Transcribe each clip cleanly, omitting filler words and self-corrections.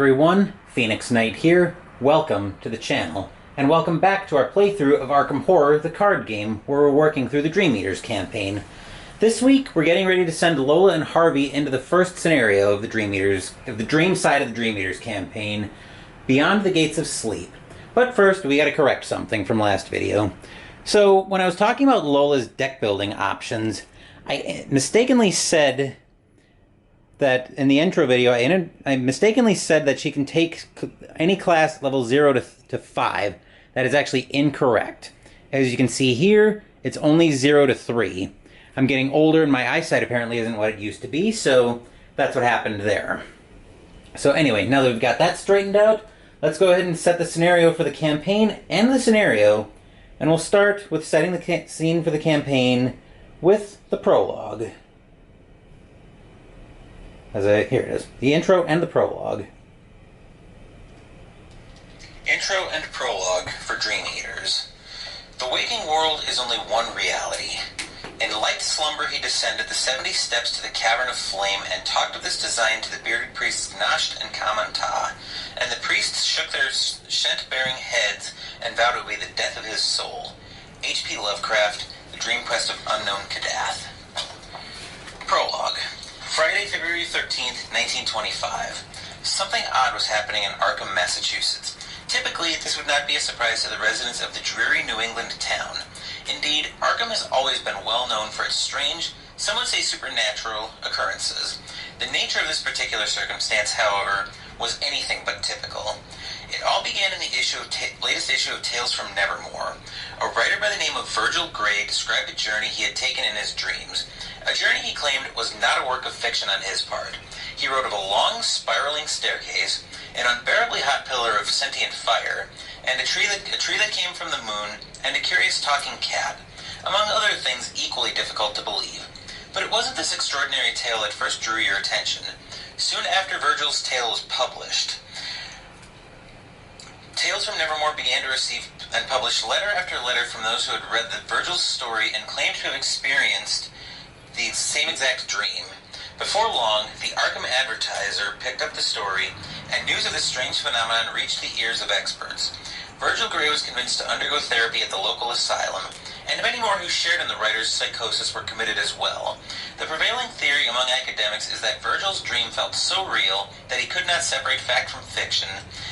everyone, Phoenix Knight here. Welcome to the channel, and welcome back to our playthrough of Arkham Horror, the card game, where we're working through the Dream Eaters campaign. This week, we're getting ready to send Lola and Harvey into the first scenario of the Dream Eaters, of the dream side of the Dream Eaters campaign, Beyond the Gates of Sleep. But first, we gotta correct something from last video. So, when I was talking about Lola's deck building options, I mistakenly said that in the intro video, I mistakenly said that she can take any class level 0 to 5. That is actually incorrect. As you can see here, it's only 0 to 3. I'm getting older and my eyesight apparently isn't what it used to be, so that's what happened there. So anyway, now that we've got that straightened out, let's go ahead and set the scenario for the campaign and the scenario, and we'll start with setting the scene for the campaign with the prologue. Here it is. The intro and the prologue. Intro and prologue for Dream Eaters. The waking world is only one reality. In light slumber he descended the 70 steps to the cavern of flame and talked of this design to the bearded priests Nasht and Kamantah, and the priests shook their shent-bearing heads and vowed it would be the death of his soul. H.P. Lovecraft, The Dream Quest of Unknown Kadath. Prologue. Friday, February 13th, 1925. Something odd was happening in Arkham, Massachusetts. Typically, this would not be a surprise to the residents of the dreary New England town. Indeed, Arkham has always been well known for its strange, some would say supernatural, occurrences. The nature of this particular circumstance, however, was anything but typical. It all began in the latest issue of Tales from Nevermore. A writer by the name of Virgil Gray described a journey he had taken in his dreams. A journey he claimed was not a work of fiction on his part. He wrote of a long, spiraling staircase, an unbearably hot pillar of sentient fire, and a tree that came from the moon, and a curious talking cat, among other things equally difficult to believe. But it wasn't this extraordinary tale that first drew your attention. Soon after Virgil's tale was published, Tales from Nevermore began to receive and publish letter after letter from those who had read Virgil's story and claimed to have experienced the same exact dream. Before long, the Arkham Advertiser picked up the story, and news of this strange phenomenon reached the ears of experts. Virgil Gray was convinced to undergo therapy at the local asylum, and many more who shared in the writer's psychosis were committed as well. The prevailing theory among academics is that Virgil's dream felt so real that he could not separate fact from fiction,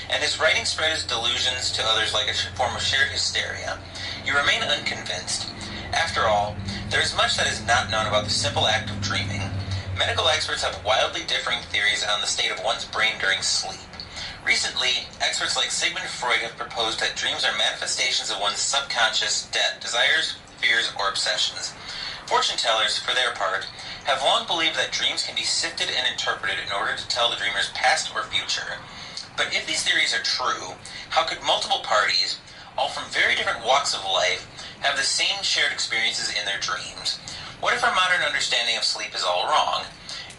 and his writing spread his delusions to others like a form of shared hysteria. You remain unconvinced. After all, there is much that is not known about the simple act of dreaming. Medical experts have wildly differing theories on the state of one's brain during sleep. Recently, experts like Sigmund Freud have proposed that dreams are manifestations of one's subconscious desires, fears, or obsessions. Fortune tellers, for their part, have long believed that dreams can be sifted and interpreted in order to tell the dreamer's past or future. But if these theories are true, how could multiple parties, all from very different walks of life, have the same shared experiences in their dreams? What if our modern understanding of sleep is all wrong?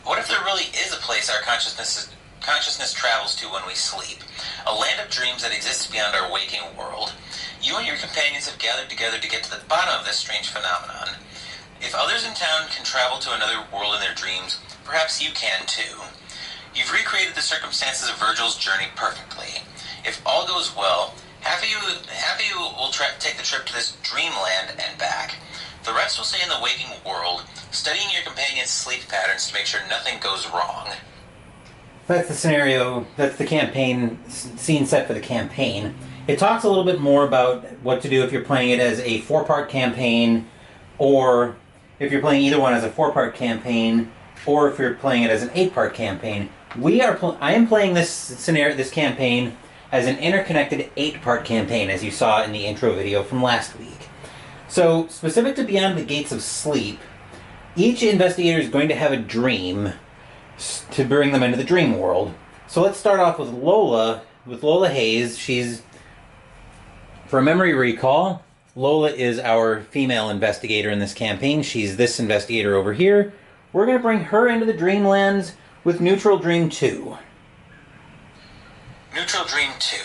What if there really is a place our consciousness travels to when we sleep? A land of dreams that exists beyond our waking world. You and your companions have gathered together to get to the bottom of this strange phenomenon. If others in town can travel to another world in their dreams, perhaps you can too. You've recreated the circumstances of Virgil's journey perfectly. If all goes well, half of you will take the trip to this dreamland and back. The rest will stay in the waking world, studying your companion's sleep patterns to make sure nothing goes wrong. That's the scenario, that's the campaign, scene set for the campaign. It talks a little bit more about what to do if you're playing it as a 4-part campaign, or if you're playing either one as a 4-part campaign, or if you're playing it as an 8-part campaign. I am playing this campaign as an interconnected 8-part campaign, as you saw in the intro video from last week. So, specific to Beyond the Gates of Sleep, each investigator is going to have a dream to bring them into the dream world. So let's start off with Lola Hayes. For a memory recall, Lola is our female investigator in this campaign. She's this investigator over here. We're going to bring her into the Dreamlands with Neutral Dream 2. Neutral Dream 2.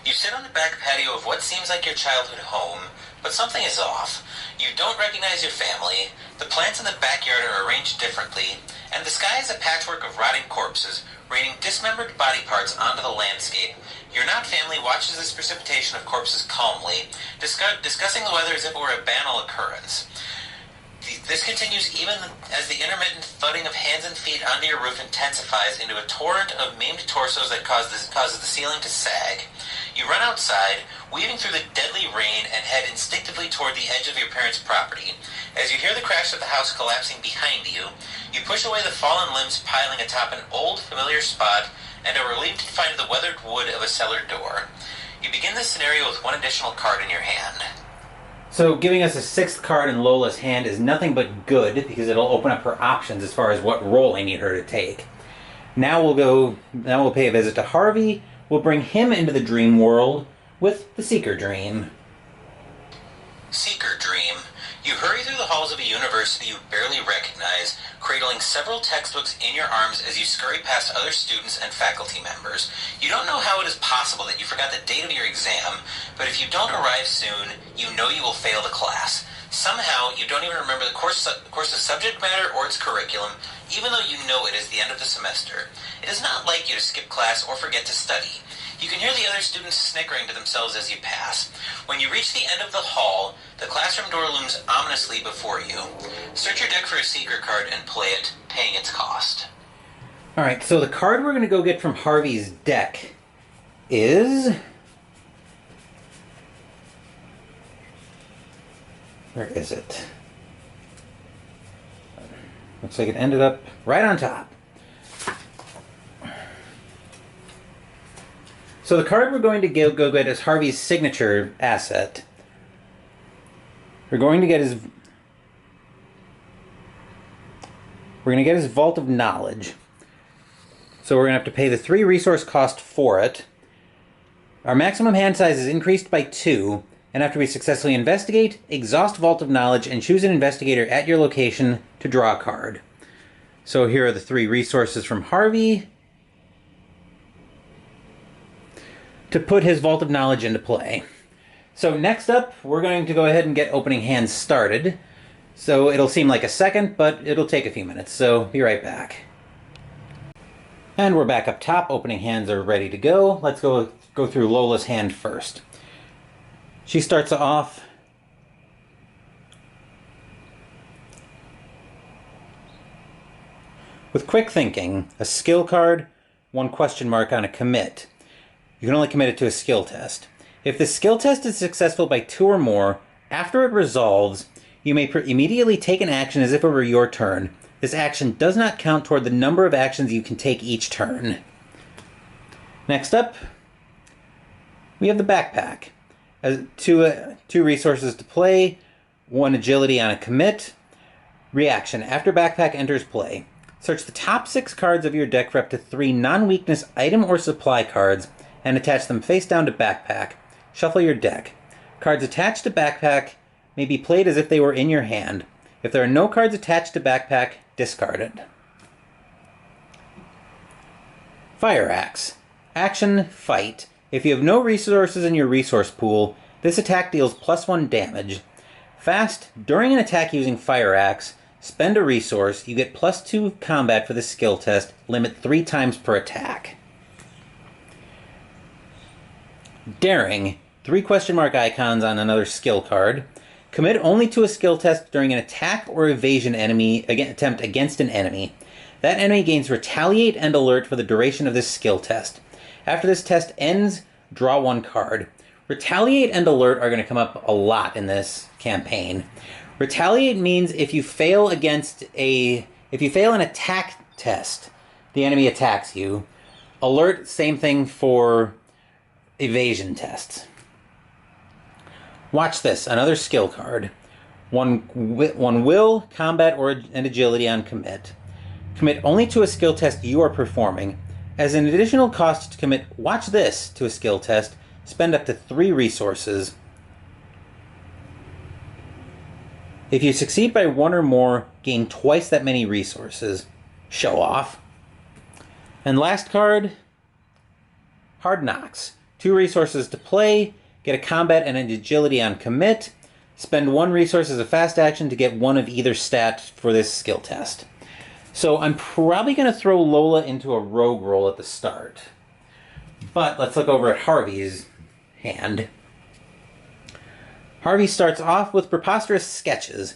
You sit on the back patio of what seems like your childhood home, but something is off. You don't recognize your family, the plants in the backyard are arranged differently, and the sky is a patchwork of rotting corpses, raining dismembered body parts onto the landscape. Your not-family watches this precipitation of corpses calmly, discussing the weather as if it were a banal occurrence. This continues even as the intermittent thudding of hands and feet onto your roof intensifies into a torrent of maimed torsos that causes the ceiling to sag. You run outside, weaving through the deadly rain, and head instinctively toward the edge of your parents' property. As you hear the crash of the house collapsing behind you, you push away the fallen limbs piling atop an old, familiar spot, and are relieved to find the weathered wood of a cellar door. You begin this scenario with one additional card in your hand. So giving us a sixth card in Lola's hand is nothing but good, because it'll open up her options as far as what role I need her to take. Now we'll pay a visit to Harvey. We'll bring him into the dream world with the Seeker Dream. Seeker Dream. You hurry through the halls of a university you barely recognize, cradling several textbooks in your arms as you scurry past other students and faculty members. You don't know how it is possible that you forgot the date of your exam, but if you don't arrive soon, you know you will fail the class. Somehow, you don't even remember the course's subject matter or its curriculum, even though you know it is the end of the semester. It is not like you to skip class or forget to study. You can hear the other students snickering to themselves as you pass. When you reach the end of the hall, the classroom door looms ominously before you. Search your deck for a Seeker card and play it, paying its cost. Alright, so the card we're going to go get from Harvey's deck is... Where is it? Looks like it ended up right on top. So the card we're going to go get is Harvey's signature asset. We're going to get his Vault of Knowledge. So we're going to have to pay the 3 resource cost for it. Our maximum hand size is increased by 2, and after we successfully investigate, exhaust Vault of Knowledge and choose an investigator at your location to draw a card. So here are the 3 resources from Harvey to put his Vault of Knowledge into play. So next up, we're going to go ahead and get opening hands started. So it'll seem like a second, but it'll take a few minutes, so be right back. And we're back up top. Opening hands are ready to go. Let's go through Lola's hand first. She starts off with Quick Thinking, a skill card, 1 question mark on a commit. You can only commit it to a skill test. If the skill test is successful by 2 or more, after it resolves, you may immediately take an action as if it were your turn. This action does not count toward the number of actions you can take each turn. Next up, we have the Backpack. Two resources to play, 1 agility on a commit. Reaction. After Backpack enters play, search the top 6 cards of your deck for up to 3 non-weakness item or supply cards and attach them face down to Backpack. Shuffle your deck. Cards attached to Backpack may be played as if they were in your hand. If there are no cards attached to Backpack, discard it. Fire Axe. Action, Fight. If you have no resources in your resource pool, this attack deals +1 damage. Fast. During an attack using Fire Axe, spend a resource. You get +2 combat for the skill test. Limit 3 times per attack. Daring. 3 question mark icons on another skill card. Commit only to a skill test during an attack or evasion attempt against an enemy. That enemy gains Retaliate and Alert for the duration of this skill test. After this test ends, draw 1 card. Retaliate and Alert are going to come up a lot in this campaign. Retaliate means if you fail an attack test, the enemy attacks you. Alert, same thing for evasion tests. Watch this, another skill card. 1 will, combat, and agility on commit. Commit only to a skill test you are performing. As an additional cost to commit Watch This to a skill test, spend up to 3 resources. If you succeed by 1 or more, gain twice that many resources. Show off. And last card, Hard Knocks. 2 resources to play, get a combat and an agility on commit, spend 1 resource as a fast action to get 1 of either stat for this skill test. So I'm probably going to throw Lola into a rogue roll at the start. But let's look over at Harvey's hand. Harvey starts off with Preposterous Sketches.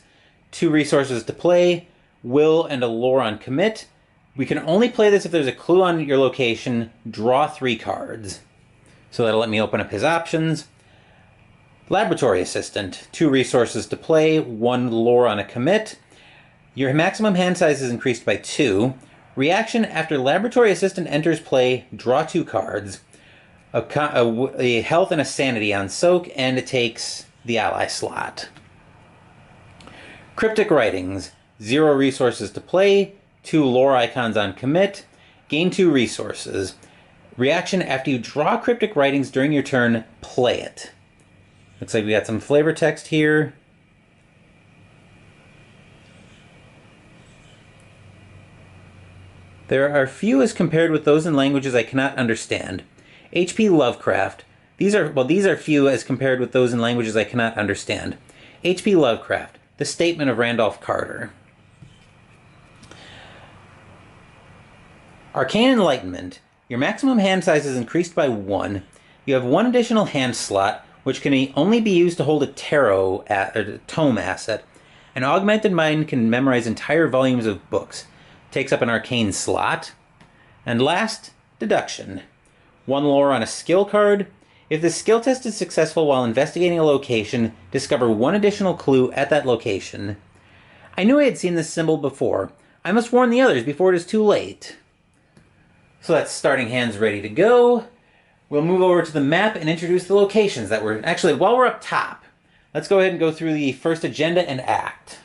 2 resources to play, Will and a Lore on Commit. We can only play this if there's a clue on your location. Draw 3 cards. So that'll let me open up his options. Laboratory Assistant. 2 resources to play, 1 Lore on a Commit. Your maximum hand size is increased by 2. Reaction: after Laboratory Assistant enters play, draw 2 cards. A health and a sanity on soak, and it takes the ally slot. Cryptic Writings. 0 resources to play, 2 lore icons on commit, gain 2 resources. Reaction: after you draw Cryptic Writings during your turn, play it. Looks like we got some flavor text here. There are few as compared with those in languages I cannot understand. H.P. Lovecraft. These are few as compared with those in languages I cannot understand. H.P. Lovecraft. The Statement of Randolph Carter. Arcane Enlightenment. Your maximum hand size is increased by 1. You have 1 additional hand slot, which can only be used to hold a tome asset. An Augmented Mind can memorize entire volumes of books. Takes up an arcane slot. And last, Deduction. 1 lore on a skill card. If the skill test is successful while investigating a location, discover 1 additional clue at that location. I knew I had seen this symbol before. I must warn the others before it is too late. So that's starting hands ready to go. We'll move over to the map and introduce the locations that were... Actually, while we're up top, let's go ahead and go through the first agenda and act.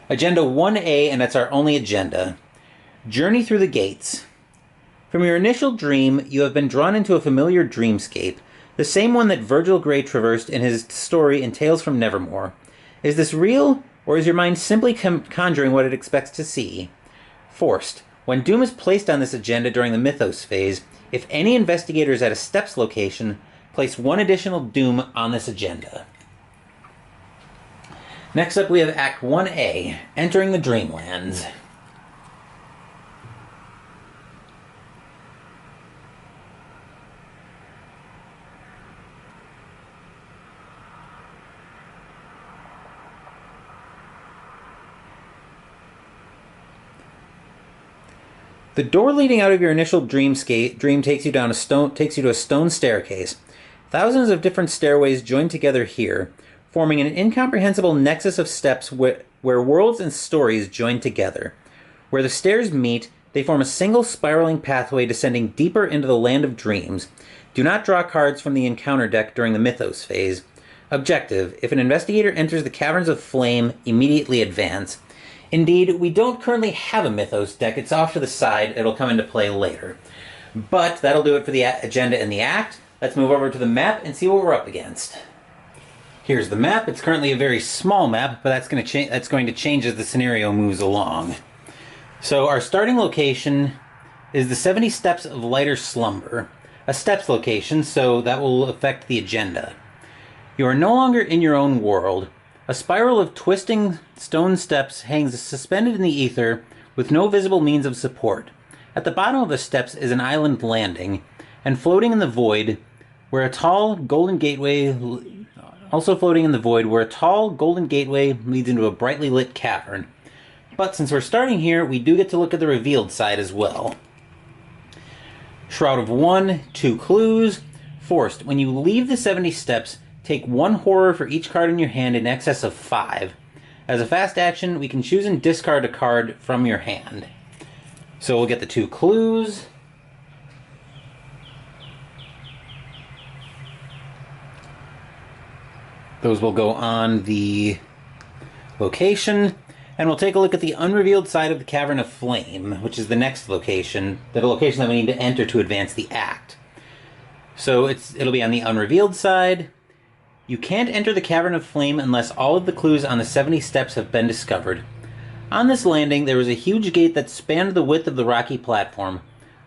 Agenda 1A, and that's our only agenda. Journey through the gates. From your initial dream, you have been drawn into a familiar dreamscape, the same one that Virgil Gray traversed in his story in Tales from Nevermore. Is this real, or is your mind simply conjuring what it expects to see? Forced. When doom is placed on this agenda during the Mythos phase, if any investigator is at a steps location, place 1 additional doom on this agenda. Next up we have Act 1A, Entering the Dreamlands. The door leading out of your initial dream takes you to a stone staircase. Thousands of different stairways join together here, forming an incomprehensible nexus of steps where worlds and stories join together. Where the stairs meet, they form a single spiraling pathway descending deeper into the land of dreams. Do not draw cards from the encounter deck during the Mythos phase. Objective: if an investigator enters the Caverns of Flame, immediately advance. Indeed, we don't currently have a Mythos deck. It's off to the side. It'll come into play later. But that'll do it for the agenda and the act. Let's move over to the map and see what we're up against. Here's the map. It's currently a very small map, but that's going to change as the scenario moves along. So our starting location is the 70 Steps of Lighter Slumber. A steps location, so that will affect the agenda. You are no longer in your own world. A spiral of twisting stone steps hangs suspended in the ether with no visible means of support. At the bottom of the steps is an island landing, and floating in the void where a tall golden gateway leads into a brightly lit cavern. But since we're starting here, we do get to look at the revealed side as well. Shroud of 1, 2 clues. Forced. When you leave the 70 steps, take 1 horror for each card in your hand in excess of 5. As a fast action, we can choose and discard a card from your hand. So we'll get the 2 clues. Those will go on the location. And we'll take a look at the unrevealed side of the Cavern of Flame, which is the next location, the location that we need to enter to advance the act. So it'll be on the unrevealed side. You can't enter the Cavern of Flame unless all of the clues on the 70 steps have been discovered. On this landing, there was a huge gate that spanned the width of the rocky platform.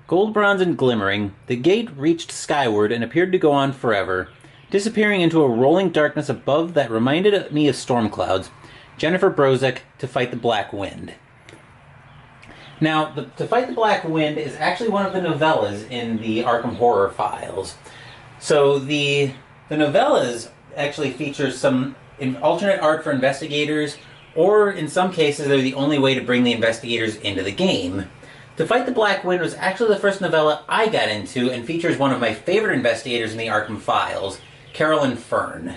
Gold, bronze, and glimmering, the gate reached skyward and appeared to go on forever, disappearing into a rolling darkness above that reminded me of storm clouds. Jennifer Brozek to fight the black wind. Now, To Fight the Black Wind is actually one of the novellas in the Arkham Horror files. So the novellas actually feature some alternate art for investigators, or in some cases they're the only way to bring the investigators into the game. To Fight the Black Wind was actually the first novella I got into and features one of my favorite investigators in the Arkham files, Carolyn Fern,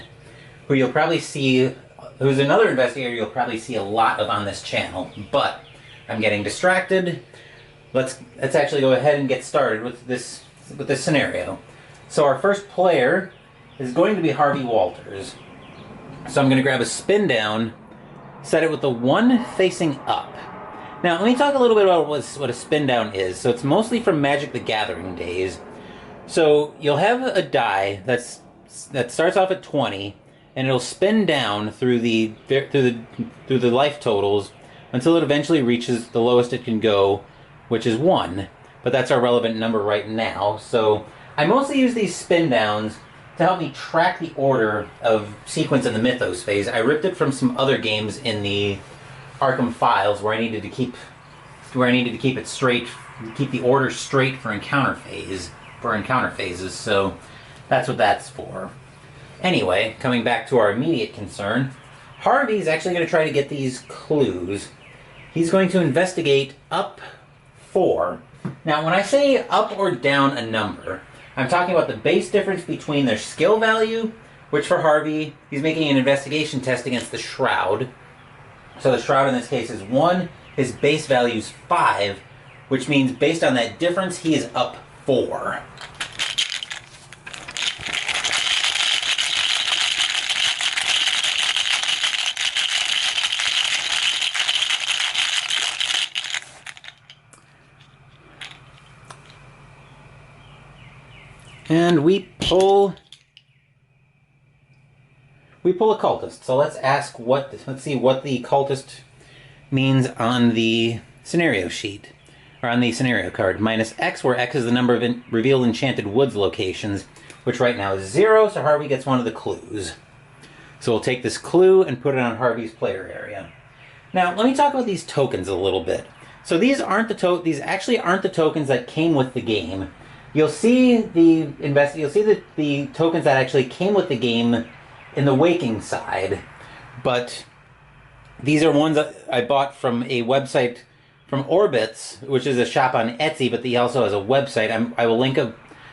who you'll probably see, who's another investigator you'll probably see a lot of on this channel. But I'm getting distracted. Let's actually go ahead and get started with this scenario. So our first player is going to be Harvey Walters. So I'm going to grab a spin down, set it with the 1 facing up. Now let me talk a little bit about what a spin down is. So it's mostly from Magic the Gathering days. So you'll have a die that starts off at 20, and it'll spin down through the life totals until it eventually reaches the lowest it can go, which is 1. But that's our relevant number right now. So I mostly use these spin downs to help me track the order of sequence in the Mythos phase. I ripped it from some other games in the Arkham files where I needed to keep it straight, keep the order straight for encounter phases. So that's what that's for. Anyway, coming back to our immediate concern, Harvey's actually going to try to get these clues. He's going to investigate up 4. Now, when I say up or down a number, I'm talking about the base difference between their skill value, which for Harvey, he's making an investigation test against the Shroud. So the Shroud in this case is 1, his base value is 5, which means based on that difference, he is up 4. And we pull occultist. So let's see what the cultist means on the scenario sheet, or on the scenario card. -X, where X is the number of revealed enchanted woods locations, which right now is 0, so Harvey gets one of the clues. So we'll take this clue and put it on Harvey's player area. Now, let me talk about these tokens a little bit. So these actually aren't the tokens that came with the game. You'll see the tokens that actually came with the game in the Waking side, but these are ones that I bought from a website from Orbits, which is a shop on Etsy, but he also has a website.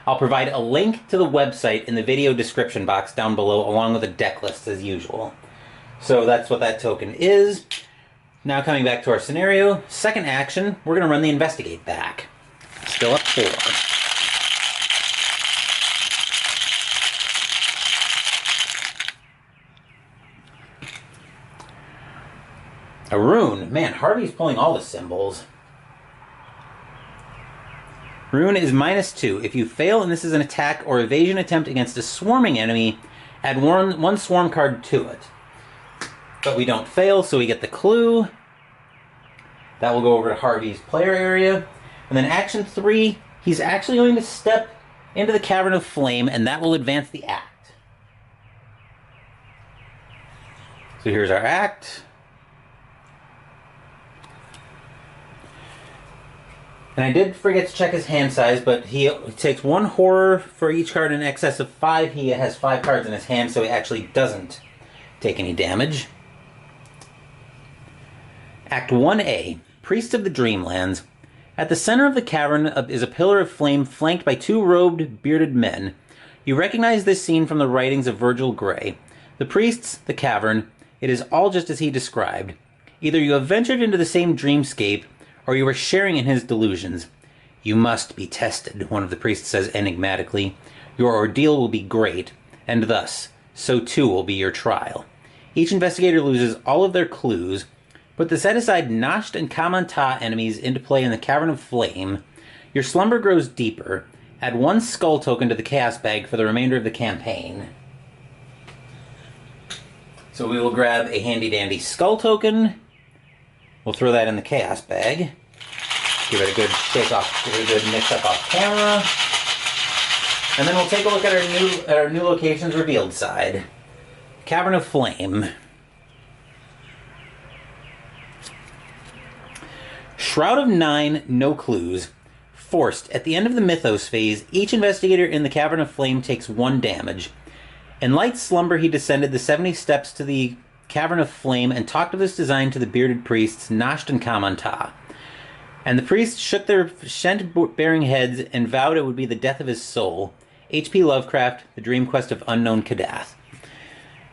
I'll provide a link to the website in the video description box down below, along with a deck list as usual. So that's what that token is. Now coming back to our scenario, second action, we're going to run the investigate back. Still up 4. A rune. Man, Harvey's pulling all the symbols. Rune is -2. If you fail, and this is an attack or evasion attempt against a swarming enemy, add one swarm card to it. But we don't fail, so we get the clue. That will go over to Harvey's player area. And then action 3, he's actually going to step into the Cavern of Flame, and that will advance the act. So here's our act. And I did forget to check his hand size, but he takes 1 horror for each card in excess of 5. He has 5 cards in his hand, so he actually doesn't take any damage. Act 1A, Priest of the Dreamlands. At the center of the cavern is a pillar of flame flanked by 2 robed, bearded men. You recognize this scene from the writings of Virgil Gray. The priests, the cavern, it is all just as he described. Either you have ventured into the same dreamscape, or you are sharing in his delusions. You must be tested, one of the priests says enigmatically. Your ordeal will be great, and thus, so too will be your trial. Each investigator loses all of their clues. Put the set-aside Nasht and Kamanta enemies into play in the Cavern of Flame. Your slumber grows deeper. Add 1 skull token to the Chaos Bag for the remainder of the campaign. So we will grab a handy-dandy skull token. We'll throw that in the Chaos Bag. Give it a good shake off, give it a good mix up off camera. And then we'll take a look at our new locations revealed side. Cavern of Flame. Shroud of 9, no clues. Forced. At the end of the Mythos phase, each investigator in the Cavern of Flame takes 1 damage. In light slumber, he descended the 70 steps to the Cavern of Flame and talked of his design to the bearded priests Nasht and Kamantah. And the priests shook their scent-bearing heads and vowed it would be the death of his soul. H.P. Lovecraft, The Dream Quest of Unknown Kadath.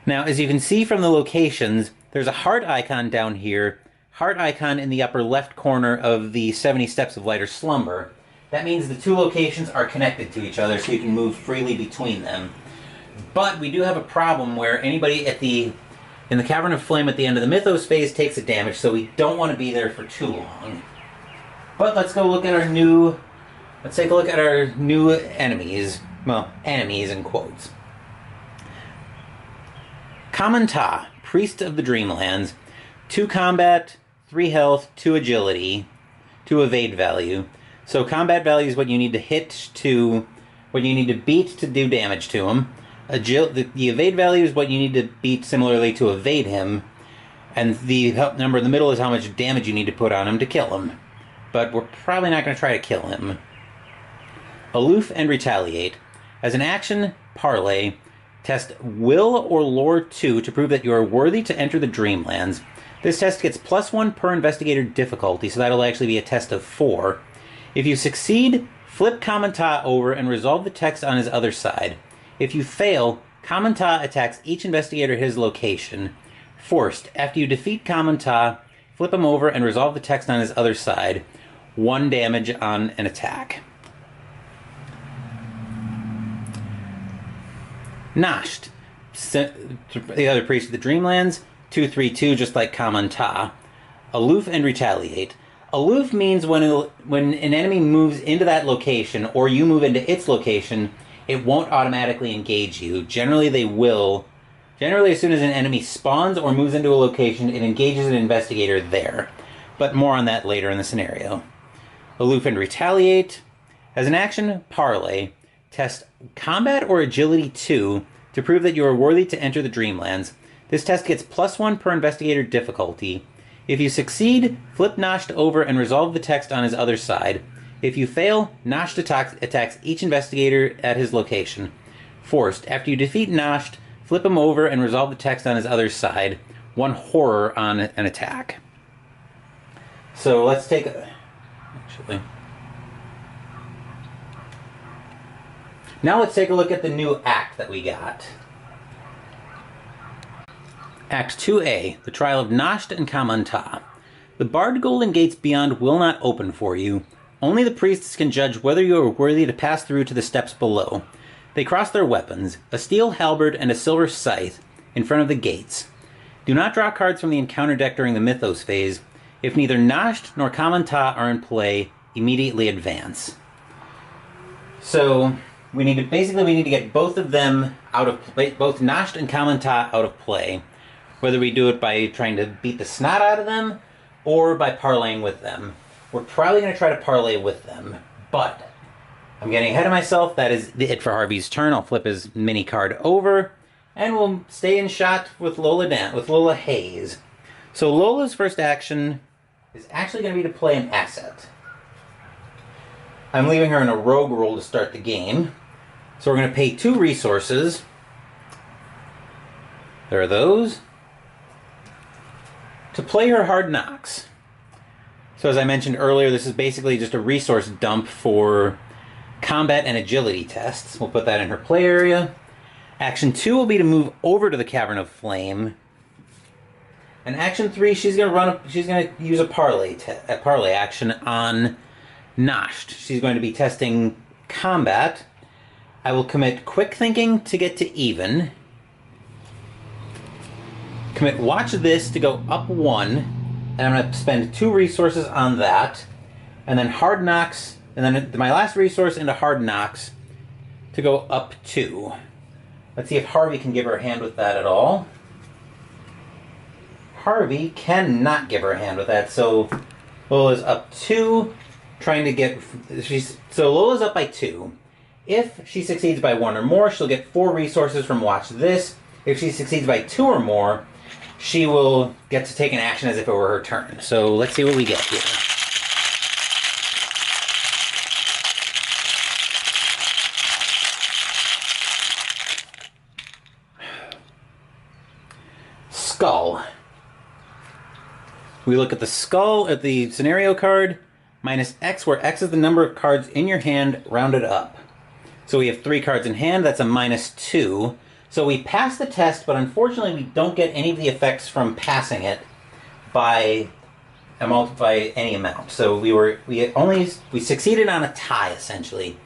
Now, as you can see from the locations, there's a heart icon down here, heart icon in the upper left corner of the 70 Steps of Lighter Slumber. That means the 2 locations are connected to each other, so you can move freely between them. But we do have a problem where anybody in the Cavern of Flame at the end of the Mythos phase takes a damage, so we don't want to be there for too long. But let's take a look at our new enemies. Well, enemies in quotes. Kamantah, Priest of the Dreamlands. 2 combat, 3 health, 2 agility, 2 evade value. So combat value is what you need to what you need to beat to do damage to him. The evade value is what you need to beat similarly to evade him. And the number in the middle is how much damage you need to put on him to kill him. But we're probably not going to try to kill him. Aloof and Retaliate. As an action, Parlay. Test Will or Lore 2 to prove that you are worthy to enter the Dreamlands. This test gets +1 per investigator difficulty, so that'll actually be a test of 4. If you succeed, flip Kamantah over and resolve the text on his other side. If you fail, Kamantah attacks each investigator at his location. Forced. After you defeat Kamantah, flip him over and resolve the text on his other side. 1 damage on an attack. Nasht. The other priest of the Dreamlands. 2/3/2, just like Kamantah. Aloof and Retaliate. Aloof means when an enemy moves into that location, or you move into its location, it won't automatically engage you. Generally, they will. Generally, as soon as an enemy spawns or moves into a location, it engages an investigator there. But more on that later in the scenario. Aloof and Retaliate. As an action, Parlay. Test Combat or Agility 2 to prove that you are worthy to enter the Dreamlands. This test gets +1 per investigator difficulty. If you succeed, flip Nasht over and resolve the text on his other side. If you fail, Nasht attacks each investigator at his location. Forced. After you defeat Nasht, flip him over and resolve the text on his other side. 1 horror on an attack. So let's take a... Actually... Now let's take a look at the new act that we got. Act 2A, The Trial of Nasht and Kamantah. The barred golden gates beyond will not open for you. Only the priests can judge whether you are worthy to pass through to the steps below. They cross their weapons, a steel halberd and a silver scythe, in front of the gates. Do not draw cards from the encounter deck during the Mythos phase. If neither Nasht nor Kamantah are in play, immediately advance. So... we need to get both of them out of play, both Nasht and Kamantah out of play. Whether we do it by trying to beat the snot out of them, or by parlaying with them. We're probably going to try to parlay with them, but I'm getting ahead of myself. That is it for Harvey's turn. I'll flip his mini card over, and we'll stay in shot with Lola Hayes. So Lola's first action is actually going to be to play an asset. I'm leaving her in a rogue role to start the game. So we're going to pay 2 resources. There are those. To play her Hard Knocks. So as I mentioned earlier, this is basically just a resource dump for combat and agility tests. We'll put that in her play area. Action 2 will be to move over to the Cavern of Flame. And action 3, she's going to use a parlay action on Nasht. She's going to be testing combat. I will commit Quick Thinking to get to even. Commit Watch This to go up 1. And I'm going to spend 2 resources on that. And then Hard Knocks, and then my last resource into Hard Knocks to go up 2. Let's see if Harvey can give her a hand with that at all. Harvey cannot give her a hand with that, so Lola's up 2, trying to get... So Lola's up by 2. If she succeeds by 1 or more, she'll get 4 resources from Watch This. If she succeeds by 2 or more, she will get to take an action as if it were her turn. So let's see what we get here. skull. We look at the skull at the scenario card, minus X, where X is the number of cards in your hand rounded up. So we have 3 cards in hand, that's a -2. So we pass the test, but unfortunately we don't get any of the effects from passing it by any amount. So we succeeded on a tie, essentially.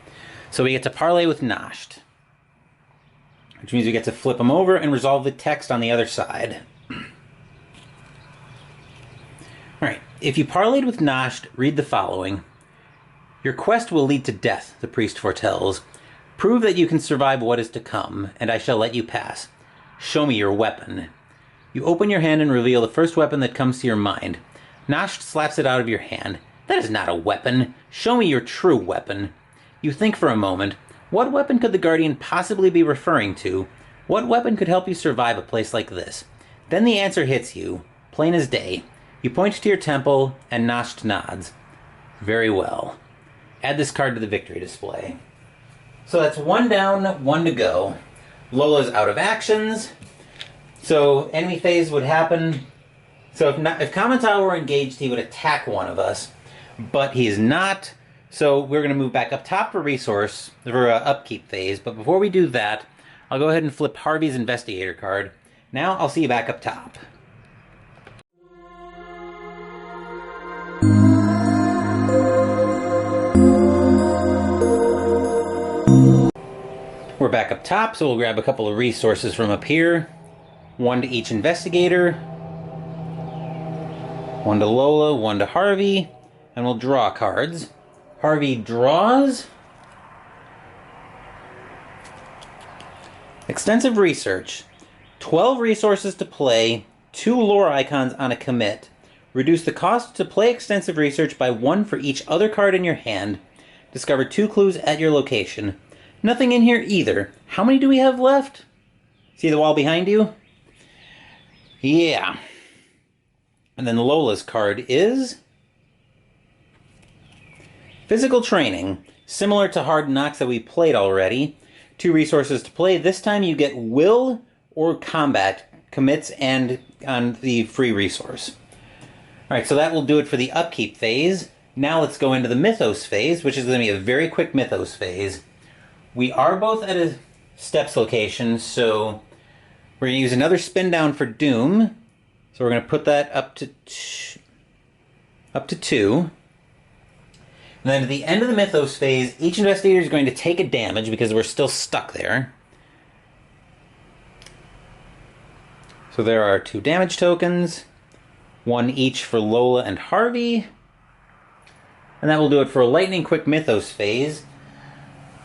So we get to parlay with noshed, which means we get to flip them over and resolve the text on the other side. Alright, if you parlayed with noshed, read the following. Your quest will lead to death, the priest foretells. Prove that you can survive what is to come, and I shall let you pass. Show me your weapon. You open your hand and reveal the first weapon that comes to your mind. Noshed slaps it out of your hand. That is not a weapon. Show me your true weapon. You think for a moment. What weapon could the Guardian possibly be referring to? What weapon could help you survive a place like this? Then the answer hits you, plain as day. You point to your temple, and Noshed nods. Very well. Add this card to the victory display. So that's 1 down, 1 to go. Lola's out of actions. So enemy phase would happen. So if Kamata were engaged, he would attack one of us. But he is not. So we're going to move back up top for resource, for upkeep phase. But before we do that, I'll go ahead and flip Harvey's investigator card. Now I'll see you back up top. We're back up top, so we'll grab a couple of resources from up here. 1 to each investigator. 1 to Lola, 1 to Harvey. And we'll draw cards. Harvey draws. Extensive research. 12 resources to play, 2 lore icons on a commit. Reduce the cost to play extensive research by 1 for each other card in your hand. Discover 2 clues at your location. Nothing in here either. How many do we have left? See the wall behind you? Yeah. And then Lola's card is Physical Training. Similar to Hard Knocks that we played already. 2 resources to play. This time you get Will or Combat commits and on the free resource. Alright, so that will do it for the upkeep phase. Now let's go into the Mythos phase, which is going to be a very quick Mythos phase. We are both at a steps location, so we're going to use another spin down for Doom. So we're going to put that up to 2. And then at the end of the Mythos phase, each investigator is going to take a damage because we're still stuck there. So there are 2 damage tokens, 1 each for Lola and Harvey. And that will do it for a lightning quick Mythos phase.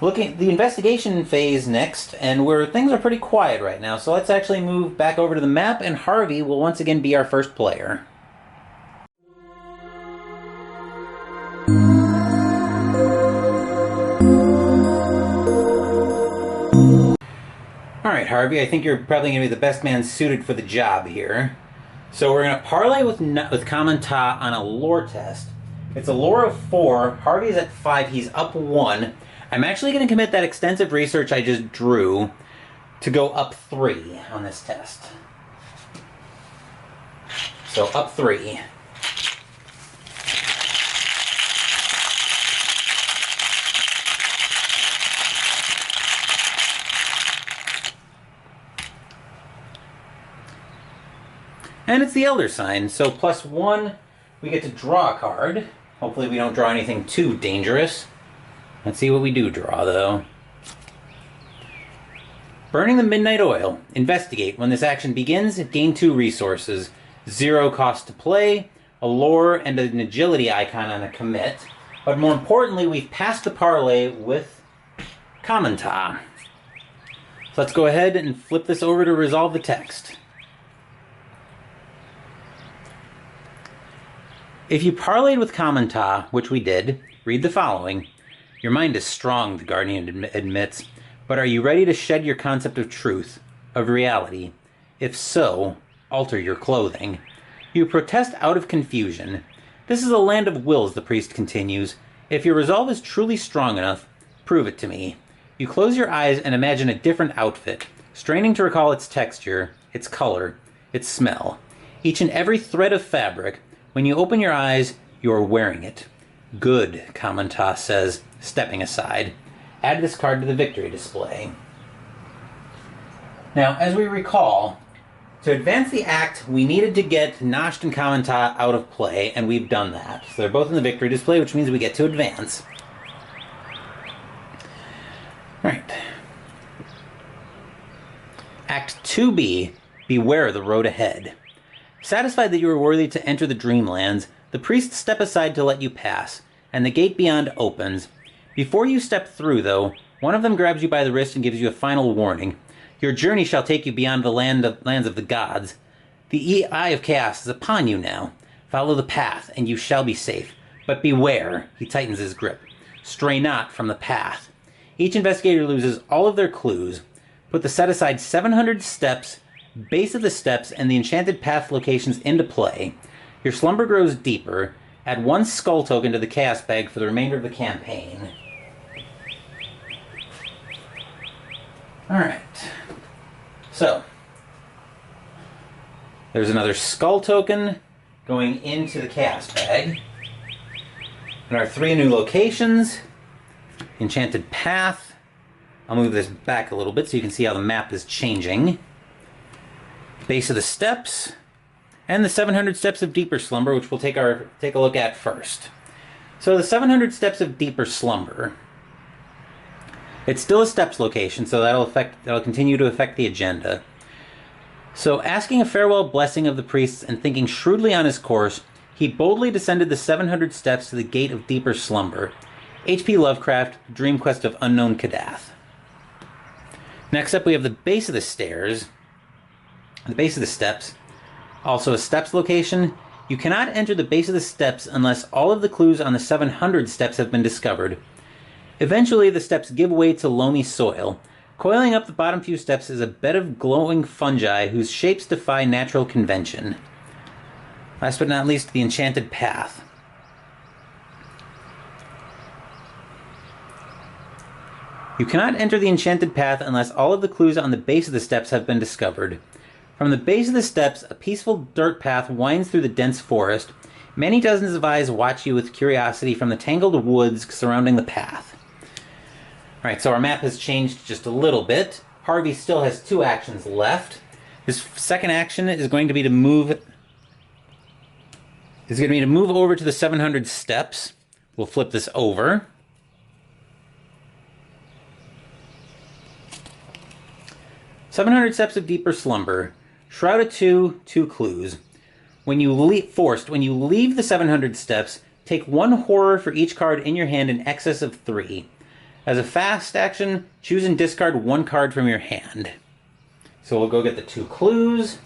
Looking at the investigation phase next, and where things are pretty quiet right now, so let's actually move back over to the map, and Harvey will once again be our first player. Alright, Harvey, I think you're probably going to be the best man suited for the job here. So we're going to parlay with Kamata on a lore test. It's a lore of 4, Harvey's at 5, he's up 1. I'm actually going to commit that extensive research I just drew to go up 3 on this test. So up 3. And it's the Elder Sign, so +1, we get to draw a card. Hopefully we don't draw anything too dangerous. Let's see what we do draw, though. Burning the Midnight Oil. Investigate. When this action begins, gain 2 resources. 0 cost to play, a lore, and an agility icon on a commit. But more importantly, we've passed the parlay with Kamata. So let's go ahead and flip this over to resolve the text. If you parlayed with Kamata, which we did, read the following. Your mind is strong, the Guardian admits, but are you ready to shed your concept of truth, of reality? If so, alter your clothing. You protest out of confusion. This is a land of wills, the priest continues. If your resolve is truly strong enough, prove it to me. You close your eyes and imagine a different outfit, straining to recall its texture, its color, its smell. Each and every thread of fabric, when you open your eyes, you're wearing it. Good, Kamantas says, stepping aside. Add this card to the victory display. Now, as we recall, to advance the act, we needed to get Nasht and Kamanta out of play, and we've done that. So they're both in the victory display, which means we get to advance. Right. Act 2B, Beware the Road Ahead. Satisfied that you are worthy to enter the Dreamlands, the priests step aside to let you pass, and the gate beyond opens. Before you step through, though, one of them grabs you by the wrist and gives you a final warning. Your journey shall take you beyond the lands of the gods. The eye of chaos is upon you now. Follow the path, and you shall be safe. But beware, he tightens his grip. Stray not from the path. Each investigator loses all of their clues. Put the set-aside 700 steps, base of the steps, and the enchanted path locations into play. Your slumber grows deeper. Add 1 skull token to the chaos bag for the remainder of the campaign. Alright. So, there's another skull token going into the chaos bag. And our 3 new locations. Enchanted path. I'll move this back a little bit so you can see how the map is changing. Base of the steps. And the 700 steps of deeper slumber, which we'll take a look at first. So the 700 steps of deeper slumber. It's still a steps location, so that'll continue to affect the agenda. So asking a farewell blessing of the priests and thinking shrewdly on his course, he boldly descended the 700 steps to the gate of deeper slumber. H.P. Lovecraft, Dream Quest of Unknown Kadath. Next up we have the base of the stairs. The base of the steps. Also a steps location. You cannot enter the base of the steps unless all of the clues on the 700 steps have been discovered. Eventually the steps give way to loamy soil. Coiling up the bottom few steps is a bed of glowing fungi whose shapes defy natural convention. Last but not least, the enchanted path. You cannot enter the enchanted path unless all of the clues on the base of the steps have been discovered. From the base of the steps, a peaceful dirt path winds through the dense forest. Many dozens of eyes watch you with curiosity from the tangled woods surrounding the path. Alright, so our map has changed just a little bit. Harvey still has 2 actions left. His second action is going to be to move over to the 700 steps. We'll flip this over. "700 steps of deeper slumber. Shrouded 2 clues. When you leave the 700 steps, take 1 horror for each card in your hand in excess of 3. As a fast action, choose and discard 1 card from your hand." So we'll go get the 2 clues.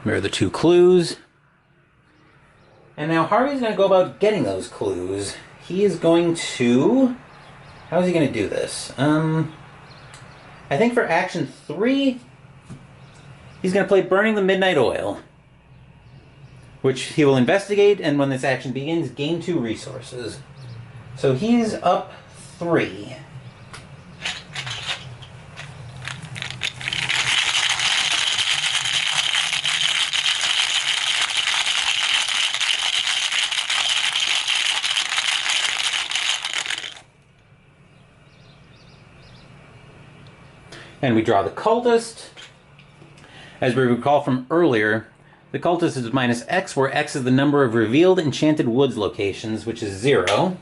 Here are the 2 clues. And now Harvey's going to go about getting those clues. He is going to... How is he going to do this? I think for action 3, he's going to play Burning the Midnight Oil, which he will investigate, and when this action begins, gain 2 resources. So he's up 3. And we draw the cultist. As we recall from earlier, the cultist is minus X, where X is the number of revealed enchanted woods locations, which is 0.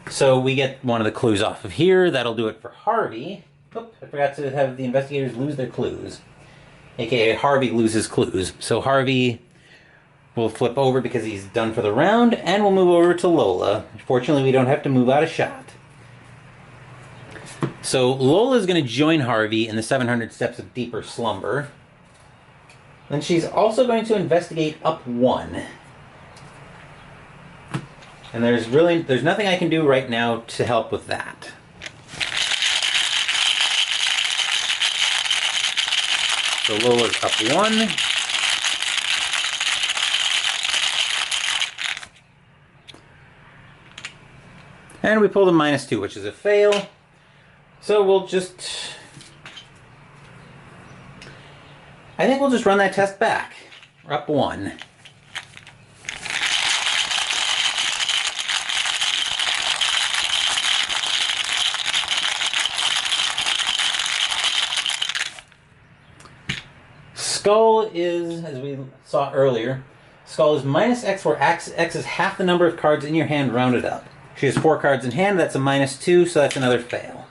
So we get one of the clues off of here. That'll do it for Harvey. Oop, I forgot to have the investigators lose their clues. AKA Harvey loses clues. So Harvey will flip over because he's done for the round, and we'll move over to Lola. Fortunately, we don't have to move out of shot. So Lola is going to join Harvey in the 700 steps of deeper slumber. Then she's also going to investigate up 1. And there's nothing I can do right now to help with that. So Lola's up 1. And we pulled a -2, which is a fail. So we'll just... I think we'll just run that test back. We're up 1. Skull is, as we saw earlier, Skull is minus X, where X is half the number of cards in your hand rounded up. She has 4 cards in hand, that's a -2, so that's another fail.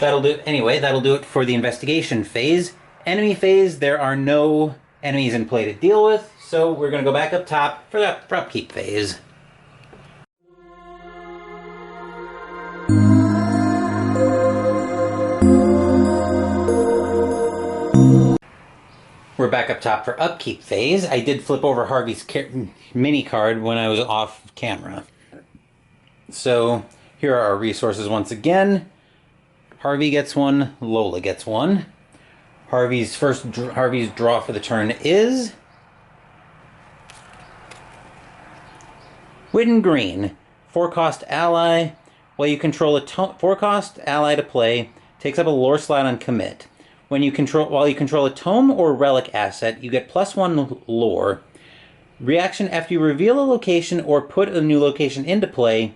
That'll do. Anyway, that'll do it for the investigation phase. Enemy phase, there are no enemies in play to deal with, so we're going to go back up top for the upkeep phase. We're back up top for upkeep phase. I did flip over Harvey's mini card when I was off camera. So here are our resources once again. Harvey gets 1, Lola gets 1. Harvey's draw for the turn is Witten Green. 4-cost ally. While you control a 4-cost ally to play, takes up a lore slot on commit. While you control a tome or relic asset, you get +1 lore. Reaction after you reveal a location or put a new location into play,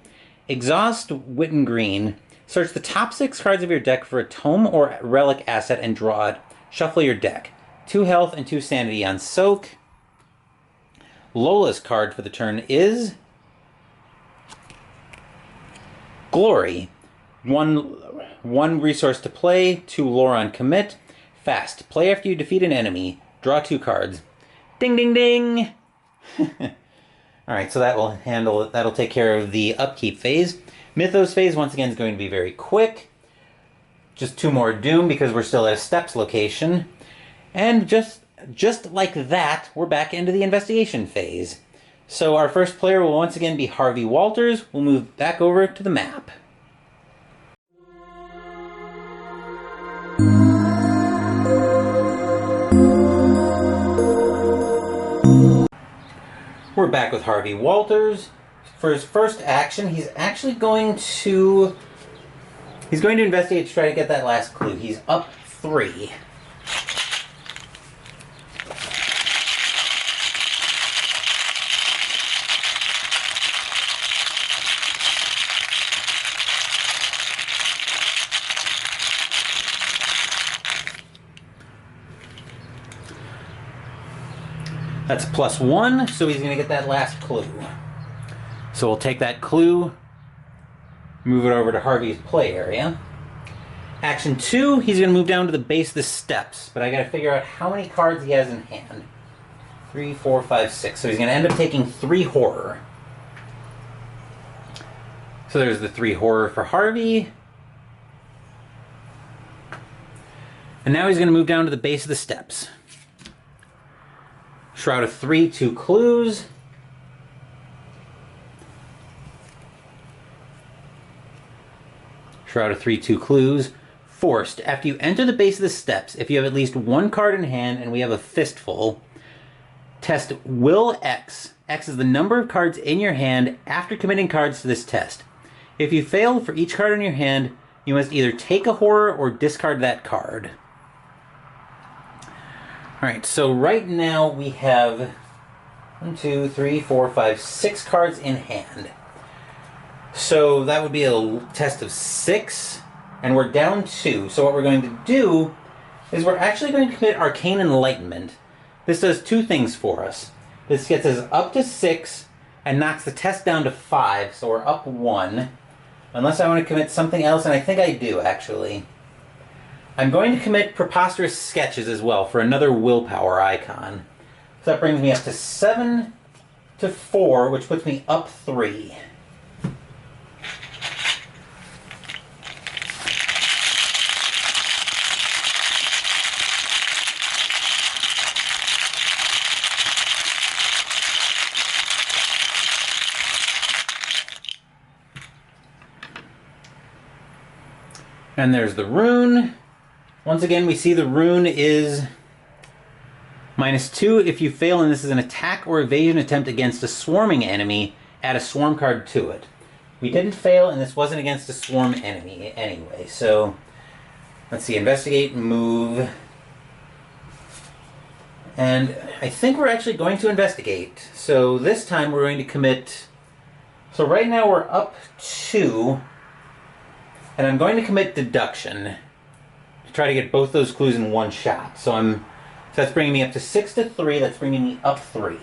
exhaust Witten Green. Search the top 6 cards of your deck for a tome or relic asset and draw it. Shuffle your deck. 2 health and 2 sanity on soak. Lola's card for the turn is Glory. 1 resource to play, 2 lore on commit. Fast. Play after you defeat an enemy. Draw 2 cards. Ding, ding, ding! Alright, so that'll take care of the upkeep phase. Mythos phase, once again, is going to be very quick. Just 2 more Doom, because we're still at a steps location. And just like that, we're back into the investigation phase. So our first player will once again be Harvey Walters. We'll move back over to the map. We're back with Harvey Walters. For his first action, he's actually going to investigate to try to get that last clue. He's up 3. That's +1, so he's going to get that last clue. So we'll take that clue, move it over to Harvey's play area. Action 2, he's going to move down to the base of the steps, but I got to figure out how many cards he has in hand. 3, 4, 5, 6. So he's going to end up taking 3 horror. So there's the 3 horror for Harvey. And now he's going to move down to the base of the steps. Shroud of 3, 2 clues. Shroud of 3, 2 clues. Forced. After you enter the base of the steps, if you have at least 1 card in hand, and we have a fistful, test Will X. X is the number of cards in your hand after committing cards to this test. If you fail for each card in your hand, you must either take a horror or discard that card. Alright, so right now we have 1, 2, 3, 4, 5, 6 cards in hand. So that would be a test of 6, and we're down 2. So what we're going to do is we're actually going to commit Arcane Enlightenment. This does 2 things for us. This gets us up to 6 and knocks the test down to 5, so we're up 1. Unless I want to commit something else, and I think I do, actually. I'm going to commit Preposterous Sketches as well for another willpower icon. So that brings me up to 7 to 4, which puts me up 3. And there's the rune. Once again, we see the rune is -2 if you fail, and this is an attack or evasion attempt against a swarming enemy, add a swarm card to it. We didn't fail, and this wasn't against a swarm enemy anyway. So, let's see, investigate, move. And I think we're actually going to investigate. So this time we're going to commit... So right now we're up 2. And I'm going to commit deduction to try to get both those clues in one shot. So that's bringing me up to 6 to 3. That's bringing me up 3.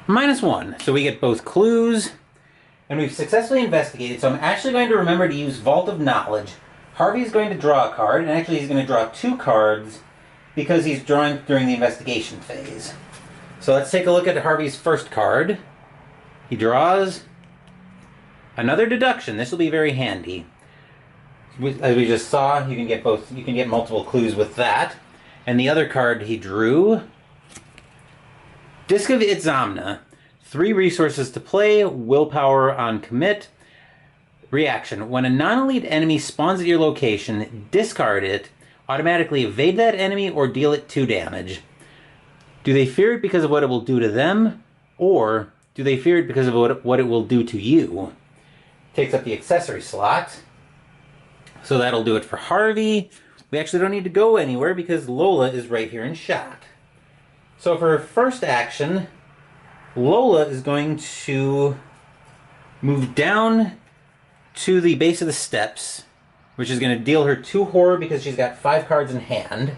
-1. So we get both clues, and we've successfully investigated. So I'm actually going to remember to use Vault of Knowledge. Harvey's going to draw a card, and actually he's going to draw 2 cards because he's drawing during the investigation phase. So let's take a look at Harvey's first card. He draws another deduction. This will be very handy. As we just saw, you can get both. You can get multiple clues with that. And the other card he drew, Disc of Itzamna. 3 resources to play, willpower on commit. Reaction. When a non-elite enemy spawns at your location, discard it, automatically evade that enemy, or deal it 2 damage. Do they fear it because of what it will do to them, or do they fear it because of what it will do to you? Takes up the accessory slot. So that'll do it for Harvey. We actually don't need to go anywhere because Lola is right here in shot. So for her first action, Lola is going to move down to the base of the steps, which is going to deal her 2 horror because she's got 5 cards in hand.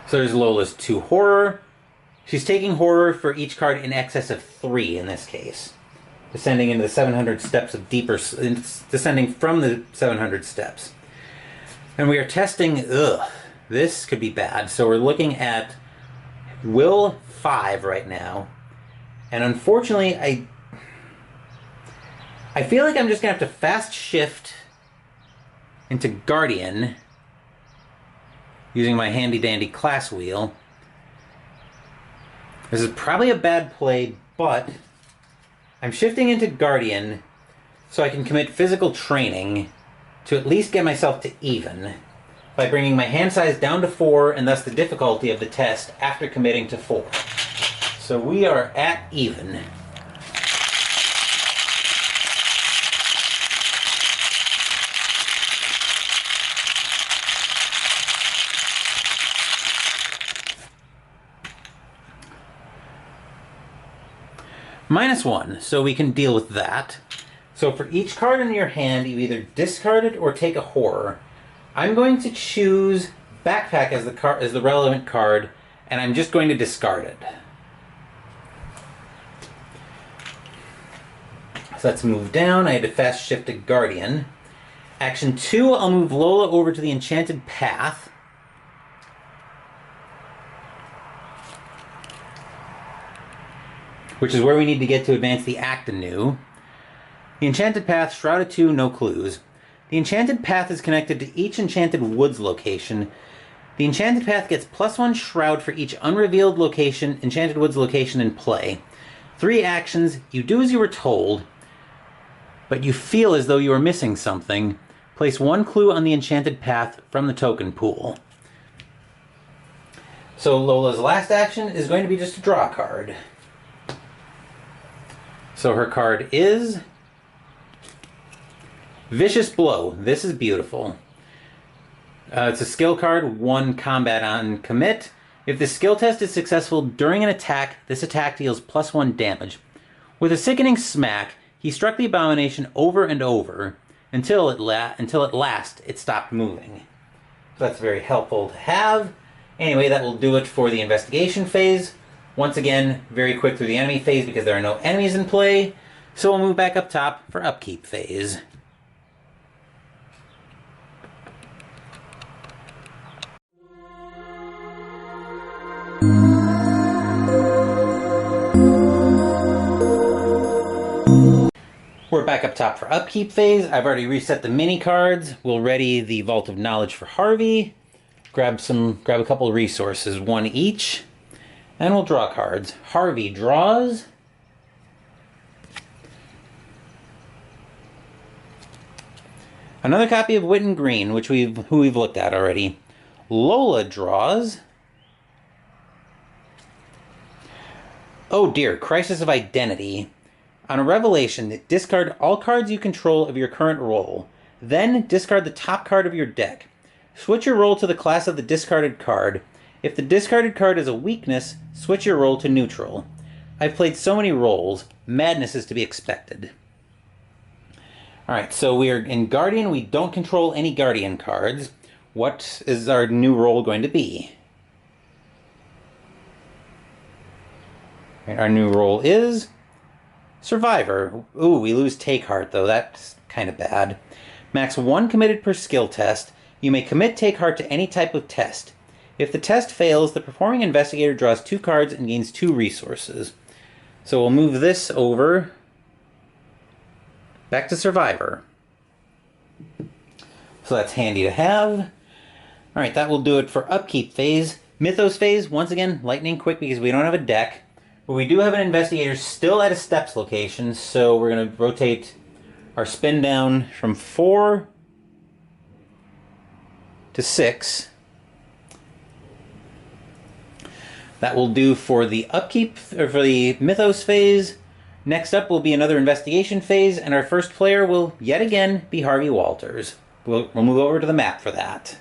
So there's Lola's 2 horror. She's taking horror for each card in excess of 3 in this case. Descending into the 700 steps of deeper... Descending from the 700 steps. And we are testing... This could be bad. So we're looking at Will 5 right now. And unfortunately, I feel like I'm just going to have to fast shift into Guardian using my handy-dandy class wheel. This is probably a bad play, but I'm shifting into Guardian so I can commit physical training to at least get myself to even by bringing my hand size down to 4 and thus the difficulty of the test after committing to 4. So we are at even. -1, so we can deal with that. So for each card in your hand, you either discard it or take a horror. I'm going to choose Backpack as the relevant card, and I'm just going to discard it. So let's move down. I had to fast shift to Guardian. Action 2, I'll move Lola over to the Enchanted Path. Which is where we need to get to advance the act anew. The Enchanted Path, Shrouded 2, no clues. The Enchanted Path is connected to each Enchanted Woods location. The Enchanted Path gets +1 Shroud for each unrevealed location, Enchanted Woods location in play. 3 actions, you do as you were told, but you feel as though you are missing something. Place 1 clue on the Enchanted Path from the token pool. So Lola's last action is going to be just to draw a card. So her card is Vicious Blow. This is beautiful. It's a skill card, 1 combat on commit. If the skill test is successful during an attack, this attack deals +1 damage. With a sickening smack, he struck the abomination over and over until at last it stopped moving. So that's very helpful to have. Anyway, that will do it for the investigation phase. Once again, very quick through the enemy phase because there are no enemies in play. So we'll move back up top for upkeep phase. We're back up top for upkeep phase. I've already reset the mini cards. We'll ready the Vault of Knowledge for Harvey. Grab a couple of resources, 1 each. And we'll draw cards. Harvey draws Another copy of Witten Green, who we've looked at already. Lola draws... Oh dear, Crisis of Identity. On a revelation, discard all cards you control of your current role. Then discard the top card of your deck. Switch your role to the class of the discarded card. If the discarded card is a weakness, switch your role to neutral. I've played so many roles. Madness is to be expected. Alright, so we are in Guardian. We don't control any Guardian cards. What is our new role going to be? Our new role is Survivor. Ooh, we lose Take Heart, though. That's kind of bad. Max 1 committed per skill test. You may commit Take Heart to any type of test. If the test fails, the performing investigator draws 2 cards and gains 2 resources. So we'll move this over back to Survivor. So that's handy to have. Alright, that will do it for Upkeep phase. Mythos phase, once again, lightning quick because we don't have a deck. But we do have an investigator still at a steps location, so we're going to rotate our spin down from 4 to 6. That will do for the upkeep, or for the Mythos phase. Next up will be another investigation phase, and our first player will yet again be Harvey Walters. We'll move over to the map for that.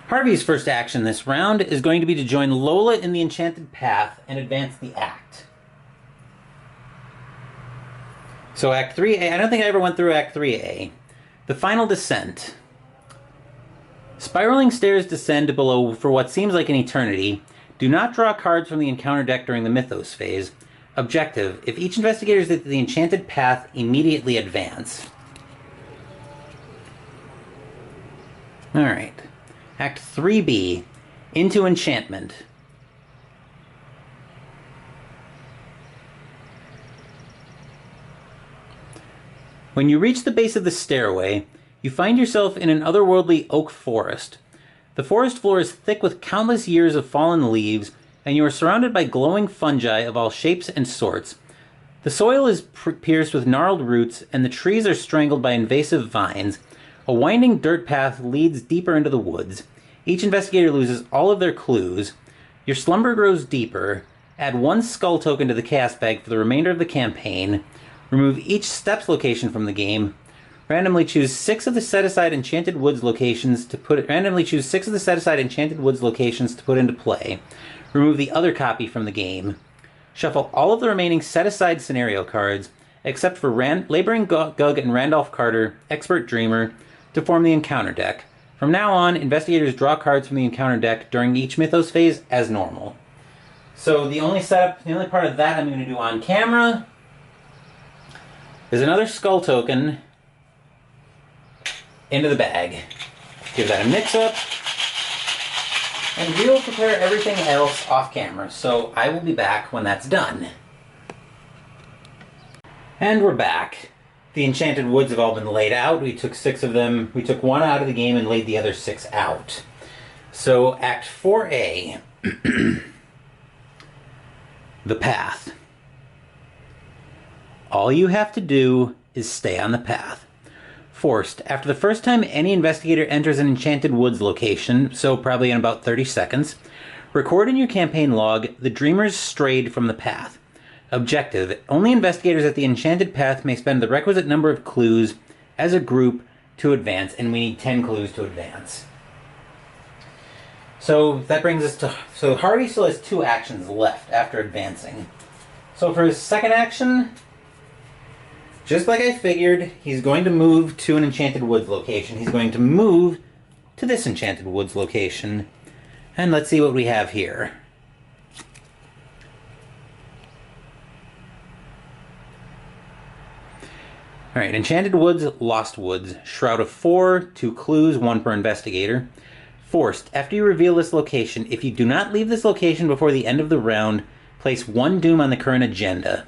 Harvey's first action this round is going to be to join Lola in the Enchanted Path and advance the act. So Act 3A, I don't think I ever went through Act 3A. The Final Descent. Spiraling stairs descend below for what seems like an eternity. Do not draw cards from the encounter deck during the Mythos phase. Objective: if each investigator is at the Enchanted Path, immediately advance. Alright. Act 3B, Into Enchantment. When you reach the base of the stairway, you find yourself in an otherworldly oak forest. The forest floor is thick with countless years of fallen leaves, and you are surrounded by glowing fungi of all shapes and sorts. The soil is pierced with gnarled roots, and the trees are strangled by invasive vines. A winding dirt path leads deeper into the woods. Each investigator loses all of their clues. Your slumber grows deeper. Add 1 skull token to the chaos bag for the remainder of the campaign. Remove each steps location from the game. Randomly choose 6 of the set-aside Enchanted Woods locations to put into play. Remove the other copy from the game. Shuffle all of the remaining set-aside scenario cards, except for Laboring Gug and Randolph Carter, Expert Dreamer, to form the encounter deck. From now on, investigators draw cards from the encounter deck during each Mythos phase as normal. So the only part of that I'm going to do on camera is another skull token into the bag. Give that a mix-up. And we will prepare everything else off camera, so I will be back when that's done. And we're back. The Enchanted Woods have all been laid out. We took 6 of them. We took 1 out of the game and laid the other 6 out. So, Act 4A. The Path. All you have to do is stay on the path. Forced. After the first time any investigator enters an Enchanted Woods location, so probably in about 30 seconds, record in your campaign log, the dreamers strayed from the path. Objective: only investigators at the Enchanted Path may spend the requisite number of clues as a group to advance, and we need 10 clues to advance. So that brings us to... So Harvey still has 2 actions left after advancing. So for his second action, just like I figured, he's going to move to an Enchanted Woods location. He's going to move to this Enchanted Woods location. And let's see what we have here. Alright, Enchanted Woods, Lost Woods. Shroud of 4, 2 clues, 1 per investigator. Forced. After you reveal this location, if you do not leave this location before the end of the round, place 1 doom on the current agenda.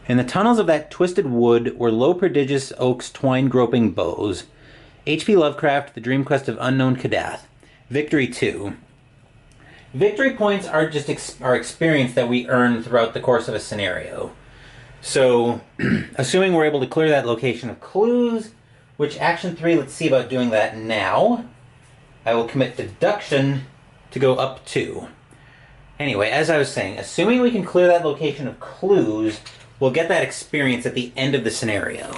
In the tunnels of that twisted wood were low prodigious oaks twine groping bows. H.P. Lovecraft, The Dream Quest of Unknown Kadath. Victory 2. Victory points are just our experience that we earn throughout the course of a scenario. So, assuming we're able to clear that location of clues, which action 3, let's see about doing that now. I will commit deduction to go up 2. Anyway, as I was saying, assuming we can clear that location of clues, we'll get that experience at the end of the scenario.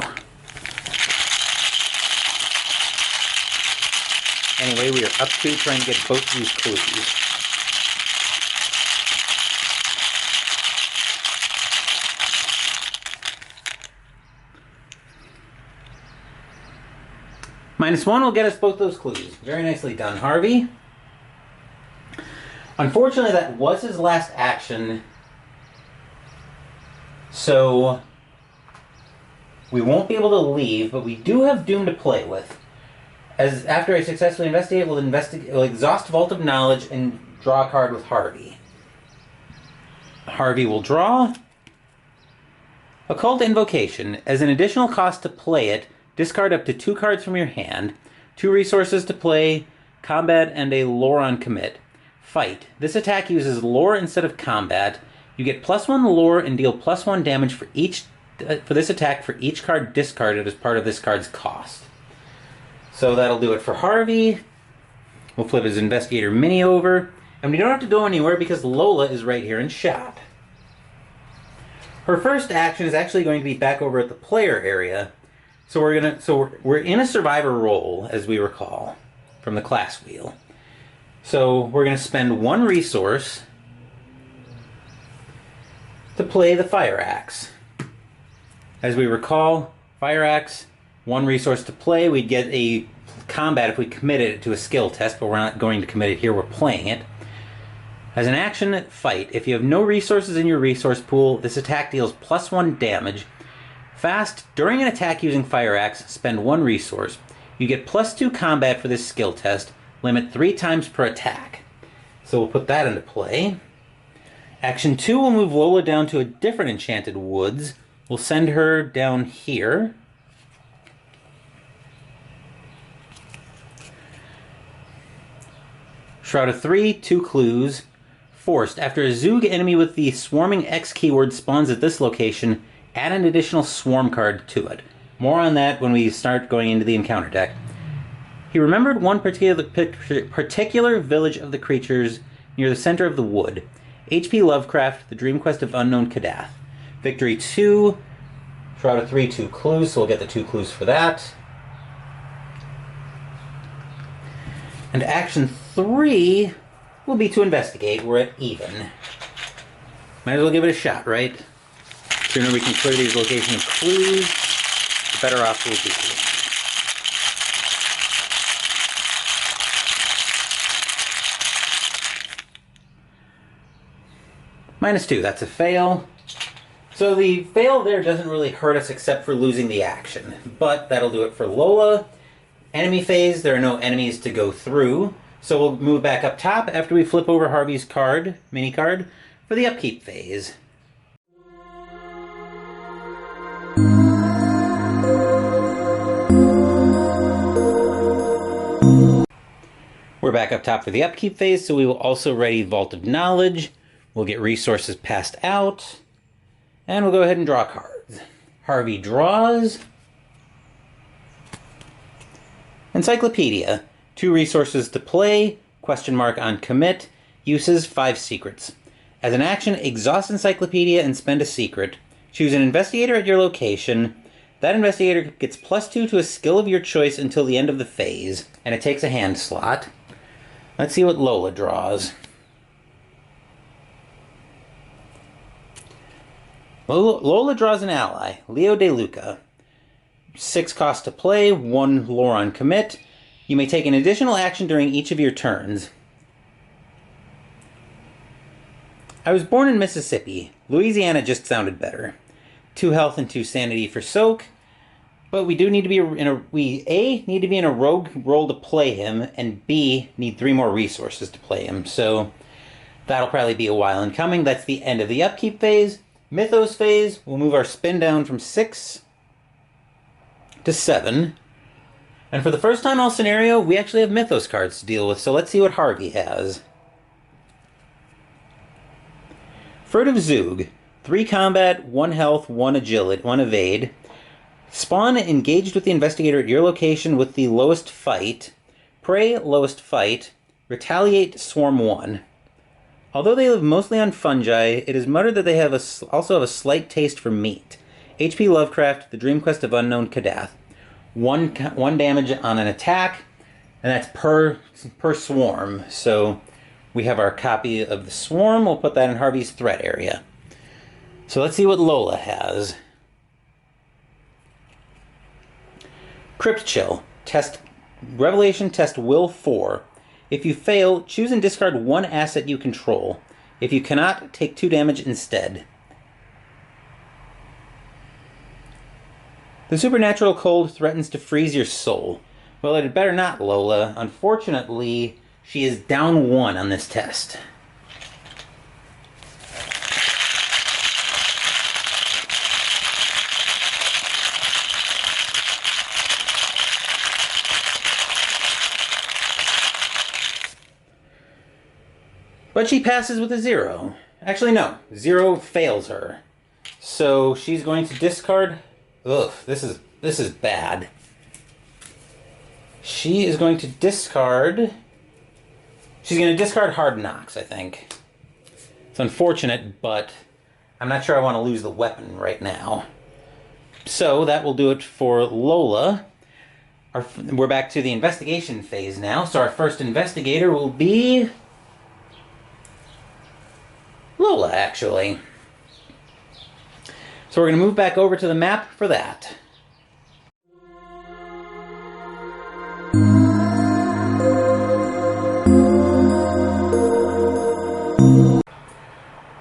Anyway, we are up 2 trying to get both of these clues. -1 will get us both those clues. Very nicely done, Harvey. Unfortunately, that was his last action, so we won't be able to leave, but we do have Doom to play with. As after I successfully investigate, we'll exhaust Vault of Knowledge and draw a card with Harvey. Harvey will draw Occult Invocation. As an additional cost to play it, discard up to 2 cards from your hand, 2 resources to play, combat, and a lore on commit. Fight. This attack uses lore instead of combat. You get +1 lore and deal +1 damage for this attack for each card discarded as part of this card's cost. So that'll do it for Harvey. We'll flip his Investigator Mini over, and we don't have to go anywhere because Lola is right here in shop. Her first action is actually going to be back over at the player area. So we're in a survivor role, as we recall, from the class wheel. So we're going to spend 1 resource to play the Fire Axe. As we recall, Fire Axe, 1 resource to play. We'd get a combat if we committed it to a skill test, but we're not going to commit it here, we're playing it. As an action, fight. If you have no resources in your resource pool, this attack deals +1 damage. Fast, during an attack using Fire Axe, spend 1 resource. You get +2 combat for this skill test, limit 3 times per attack. So we'll put that into play. Action 2 will move Lola down to a different Enchanted Woods. We'll send her down here. Shroud of 3, 2 clues. Forced. After a Zoog enemy with the swarming X keyword spawns at this location, add an additional swarm card to it. More on that when we start going into the encounter deck. He remembered one particular village of the creatures near the center of the wood. H.P. Lovecraft, The Dream Quest of Unknown Kadath. Victory 2. Shroud of 3, 2 clues, so we'll get the 2 clues for that. And action 3 will be to investigate. We're at even. Might as well give it a shot, right? The sooner we can clear these location of clues, the better off we'll be. -2, that's a fail. So the fail there doesn't really hurt us except for losing the action. But that'll do it for Lola. Enemy phase, there are no enemies to go through. So we'll move back up top after we flip over Harvey's card, mini card, for the upkeep phase. We're back up top for the upkeep phase, so we will also ready Vault of Knowledge. We'll get resources passed out, and we'll go ahead and draw cards. Harvey draws. Encyclopedia. 2 resources to play, question mark on commit, uses 5 secrets. As an action, exhaust Encyclopedia and spend a secret. Choose an investigator at your location. That investigator gets +2 to a skill of your choice until the end of the phase, and it takes a hand slot. Let's see what Lola draws. Lola draws an ally, Leo De Luca. 6 cost to play, 1 lore on commit. You may take an additional action during each of your turns. I was born in Mississippi. Louisiana just sounded better. 2 health and 2 sanity for Soak. But we do need to be need to be in a rogue role to play him, and B, need 3 more resources to play him. So that'll probably be a while in coming. That's the end of the upkeep phase. Mythos phase, we'll move our spin down from 6 to 7. And for the first time all scenario, we actually have Mythos cards to deal with, so let's see what Harvey has. Furtive Zoog. 3 combat, 1 health, 1 agility, 1 evade. Spawn engaged with the investigator at your location with the lowest fight. Prey, lowest fight. Retaliate, swarm 1. Although they live mostly on fungi, it is muttered that they also have a slight taste for meat. H.P. Lovecraft, The Dream Quest of Unknown Kadath. 1 damage on an attack, and that's per swarm. So we have our copy of the swarm. We'll put that in Harvey's threat area. So let's see what Lola has. Crypt Chill. Revelation test Will 4. If you fail, choose and discard 1 asset you control. If you cannot, take 2 damage instead. The supernatural cold threatens to freeze your soul. Well, it had better not, Lola. Unfortunately, she is down 1 on this test. But she passes with a 0. Actually, no. 0 fails her. So she's going to discard... Ugh, this is bad. She is going to discard... She's going to discard Hard Knocks, I think. It's unfortunate, but I'm not sure I want to lose the weapon right now. So that will do it for Lola. We're back to the investigation phase now. So our first investigator will be... Lola, actually. So we're going to move back over to the map for that.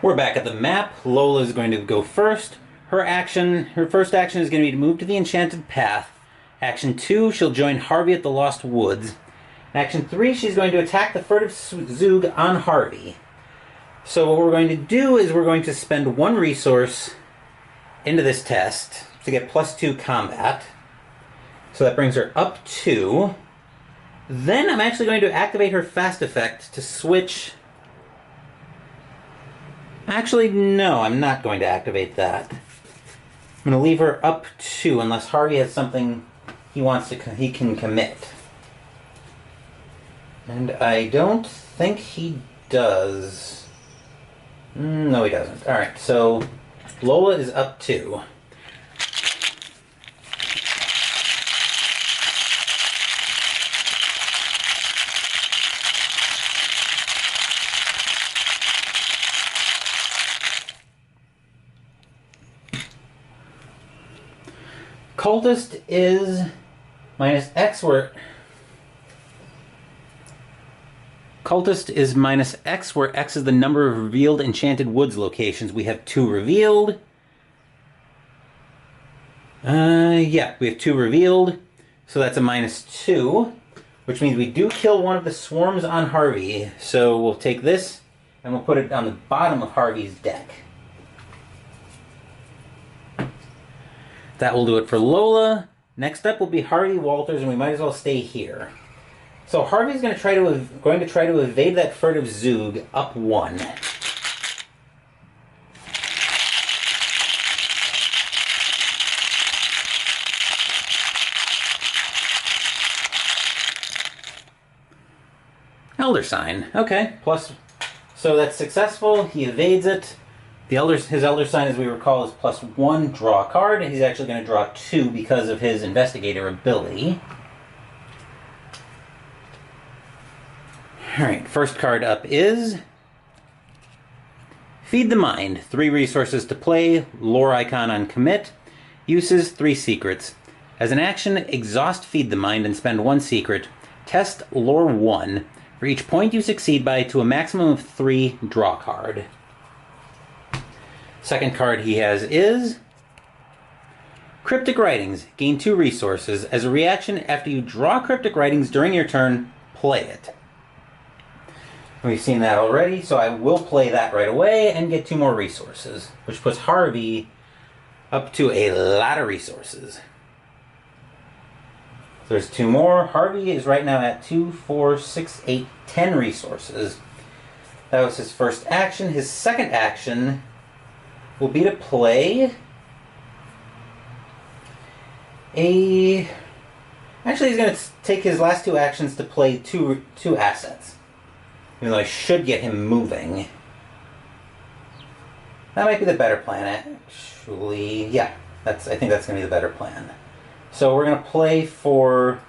We're back at the map. Lola is going to go first. Her first action is going to be to move to the Enchanted Path. Action 2, she'll join Harvey at the Lost Woods. Action 3, she's going to attack the Furtive Zoog on Harvey. So what we're going to do is we're going to spend 1 resource into this test to get +2 combat. So that brings her up 2. Then I'm actually going to activate her fast effect to switch... Actually, no, I'm not going to activate that. I'm going to leave her up 2 unless Harvey has something he can commit. And I don't think he does. No, he doesn't. Alright, so Lola is up 2. Cultist is -X, where... Cultist is -X, where X is the number of revealed Enchanted Woods locations. We have 2 revealed. Yeah, we have 2 revealed. So that's a -2, which means we do kill one of the swarms on Harvey. So we'll take this and we'll put it on the bottom of Harvey's deck. That will do it for Lola. Next up will be Harvey Walters, and we might as well stay here. So Harvey's going to try to evade that Furtive Zoog up 1. Elder Sign. Okay. So that's successful. He evades it. His Elder Sign, as we recall, is +1, draw a card, and he's actually going to draw 2 because of his Investigator ability. Alright, first card up is Feed the Mind. 3 resources to play, lore icon on commit, uses 3 secrets. As an action, exhaust Feed the Mind and spend 1 secret. Test lore 1. For each point you succeed by, to a maximum of 3, draw a card. Second card he has is Cryptic Writings. Gain 2 resources. As a reaction, after you draw Cryptic Writings during your turn, play it. We've seen that already, so I will play that right away and get 2 more resources, which puts Harvey up to a lot of resources. There's 2 more. Harvey is right now at 2, 4, 6, 8, 10 resources. That was his first action. His second action will be to play a... Actually, he's going to take his last two actions to play two assets. Even though I should get him moving. That might be the better plan, actually. Yeah, I think that's going to be the better plan. So we're going to play for...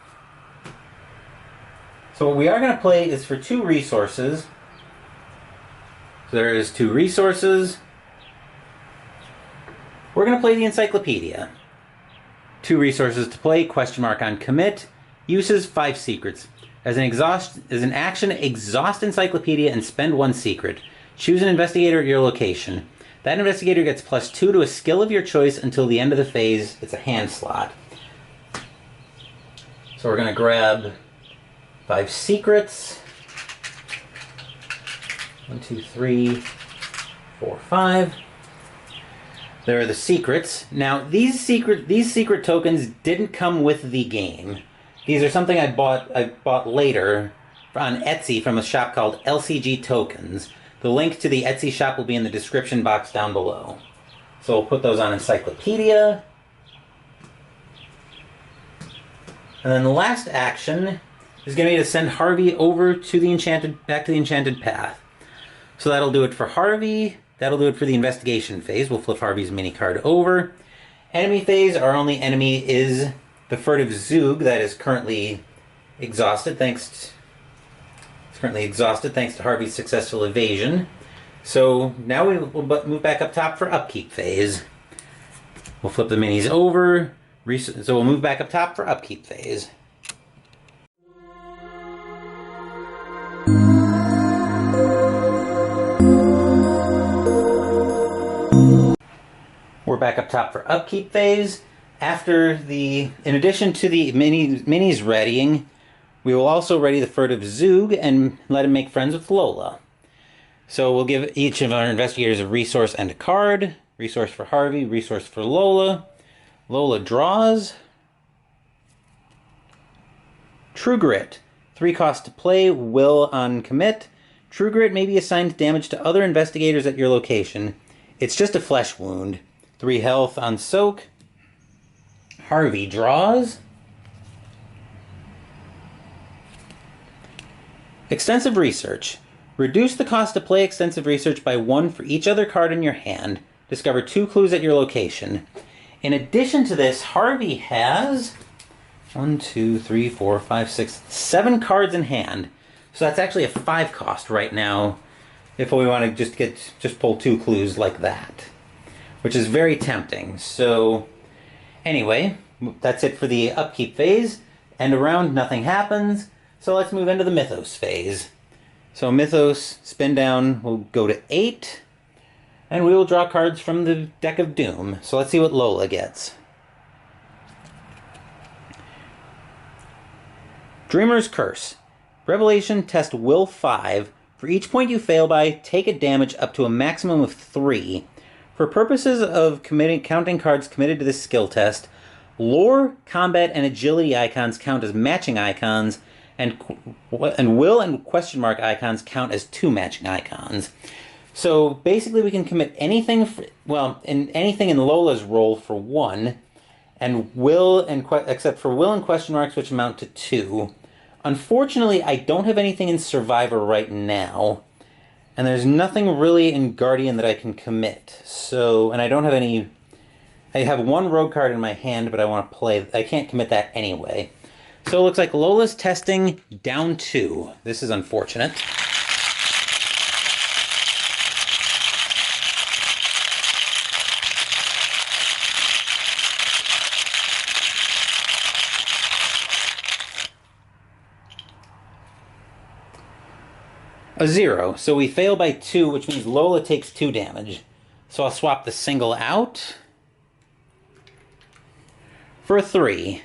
So what we are going to play is for 2 resources. So there is 2 resources. We're going to play the Encyclopedia. 2 resources to play, question mark on commit. Uses 5 secrets. As an action, exhaust Encyclopedia and spend 1 secret. Choose an investigator at your location. That investigator gets +2 to a skill of your choice until the end of the phase. It's a hand slot. So we're going to grab 5 secrets. 1, 2, 3, 4, 5. There are the secrets. Now, these secret tokens didn't come with the game. These are something I bought later on Etsy from a shop called LCG Tokens. The link to the Etsy shop will be in the description box down below. So we'll put those on Encyclopedia. And then the last action is going to be to send Harvey over to back to the Enchanted Path. So that'll do it for Harvey. That'll do it for the investigation phase. We'll flip Harvey's mini card over. Enemy phase, our only enemy is the furtive Zoog that is currently exhausted thanks to Harvey's successful evasion. So now we will move back up top for upkeep phase. We'll flip the minis over. So we'll move back up top for upkeep phase. We're back up top for upkeep phase. In addition to the minis readying, we will also ready the furtive Zoog and let him make friends with Lola. So we'll give each of our investigators a resource and a card. Resource for Harvey, resource for Lola. Lola draws. True Grit. 3 cost to play, will on commit. True Grit may be assigned damage to other investigators at your location. It's just a flesh wound. 3 health on soak. Harvey draws. Extensive Research. Reduce the cost to play Extensive Research by 1 for each other card in your hand. Discover 2 clues at your location. In addition to this, Harvey has 1, 2, 3, 4, 5, 6, 7 cards in hand. So that's actually a 5 cost right now if we want to just pull 2 clues like that, which is very tempting. So anyway, that's it for the upkeep phase. End of round, nothing happens. So let's move into the Mythos phase. So Mythos, spin down, will go to 8. And we will draw cards from the deck of Doom. So let's see what Lola gets. Dreamer's Curse. Revelation test Will 5. For each point you fail by, take a damage up to a maximum of 3. For purposes of counting cards committed to this skill test, lore, combat, and agility icons count as matching icons, and will and question mark icons count as 2 matching icons. So basically we can commit anything, anything in Lola's role for 1, and except for will and question marks, which amount to 2. Unfortunately, I don't have anything in Survivor right now, and there's nothing really in Guardian that I can commit. So, and I don't have any. I have 1 rogue card in my hand, but I can't commit that anyway. So it looks like Lola's testing down 2. This is unfortunate. A 0. So we fail by 2, which means Lola takes 2 damage. So I'll swap the single out for a 3.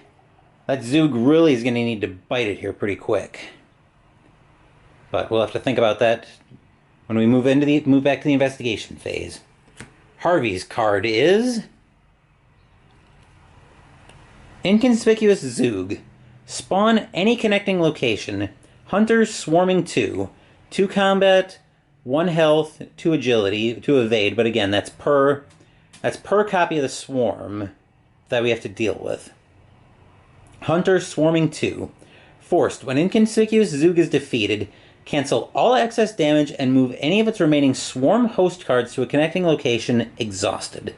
That Zoog really is going to need to bite it here pretty quick. But we'll have to think about that when we move back to the investigation phase. Harvey's card is Inconspicuous Zoog. Spawn any connecting location. Hunters swarming 2. 2 combat, 1 health, 2 agility, 2 evade, but again, that's per copy of the swarm that we have to deal with. Hunter swarming 2. Forced. When inconspicuous Zoog is defeated, cancel all excess damage and move any of its remaining swarm host cards to a connecting location exhausted.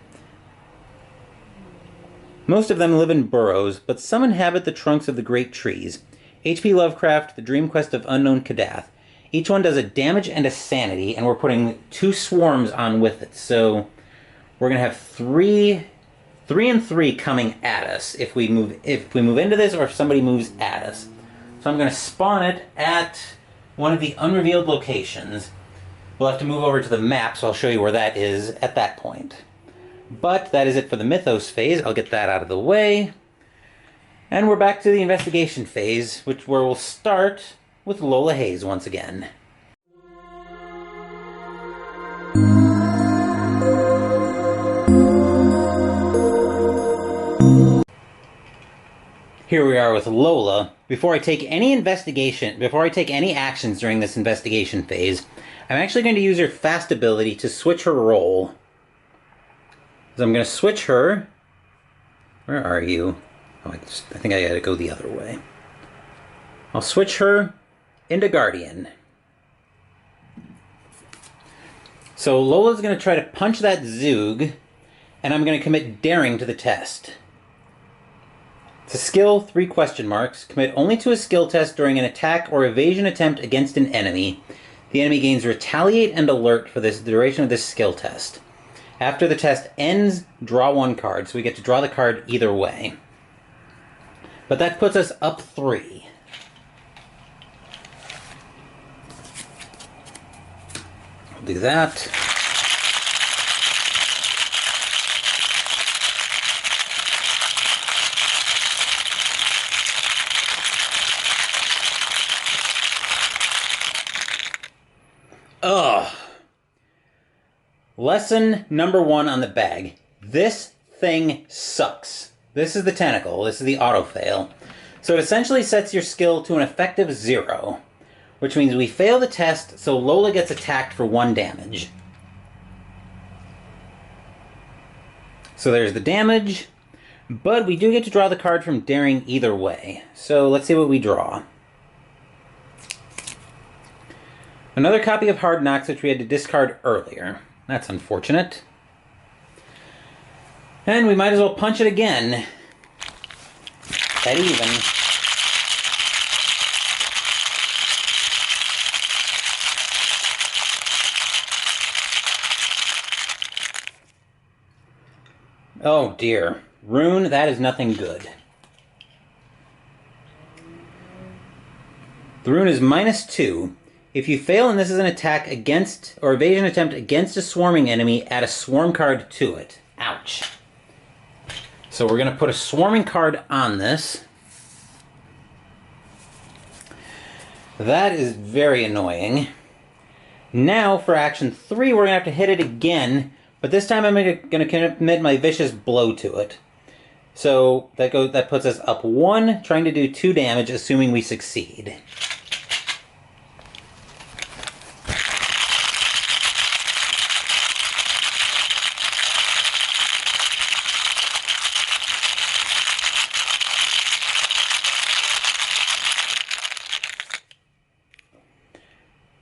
Most of them live in burrows, but some inhabit the trunks of the great trees. H.P. Lovecraft, The Dream Quest of Unknown Kadath. Each one does a damage and a sanity, and we're putting 2 swarms on with it. So we're going to have 3 and 3 coming at us if we move into this or if somebody moves at us. So I'm going to spawn it at one of the unrevealed locations. We'll have to move over to the map, so I'll show you where that is at that point. But that is it for the Mythos phase. I'll get that out of the way. And we're back to the investigation phase, where we'll start with Lola Hayes once again. Here we are with Lola. Before I take any actions during this investigation phase, I'm actually going to use her fast ability to switch her role. So I'm going to switch her. Where are you? Oh, I think I gotta go the other way. I'll switch her into Guardian. So Lola's going to try to punch that Zoog, and I'm going to commit Daring to the test. It's a skill, 3 question marks. Commit only to a skill test during an attack or evasion attempt against an enemy. The enemy gains Retaliate and Alert for the duration of this skill test. After the test ends, draw 1 card, so we get to draw the card either way. But that puts us up 3. We'll do that. Ugh. Lesson number 1 on the bag. This thing sucks. This is the tentacle. This is the auto-fail. So it essentially sets your skill to an effective 0, which means we fail the test, so Lola gets attacked for 1 damage. So there's the damage, but we do get to draw the card from Daring either way. So let's see what we draw. Another copy of Hard Knocks, which we had to discard earlier. That's unfortunate. And we might as well punch it again. At even. Oh dear. Rune, that is nothing good. The rune is -2. If you fail and this is an attack against, or evasion attempt against a swarming enemy, add a swarm card to it. Ouch. So we're going to put a swarming card on this. That is very annoying. Now for action 3, we're going to have to hit it again, but this time I'm going to commit my Vicious Blow to it. So that puts us up 1, trying to do 2 damage, assuming we succeed.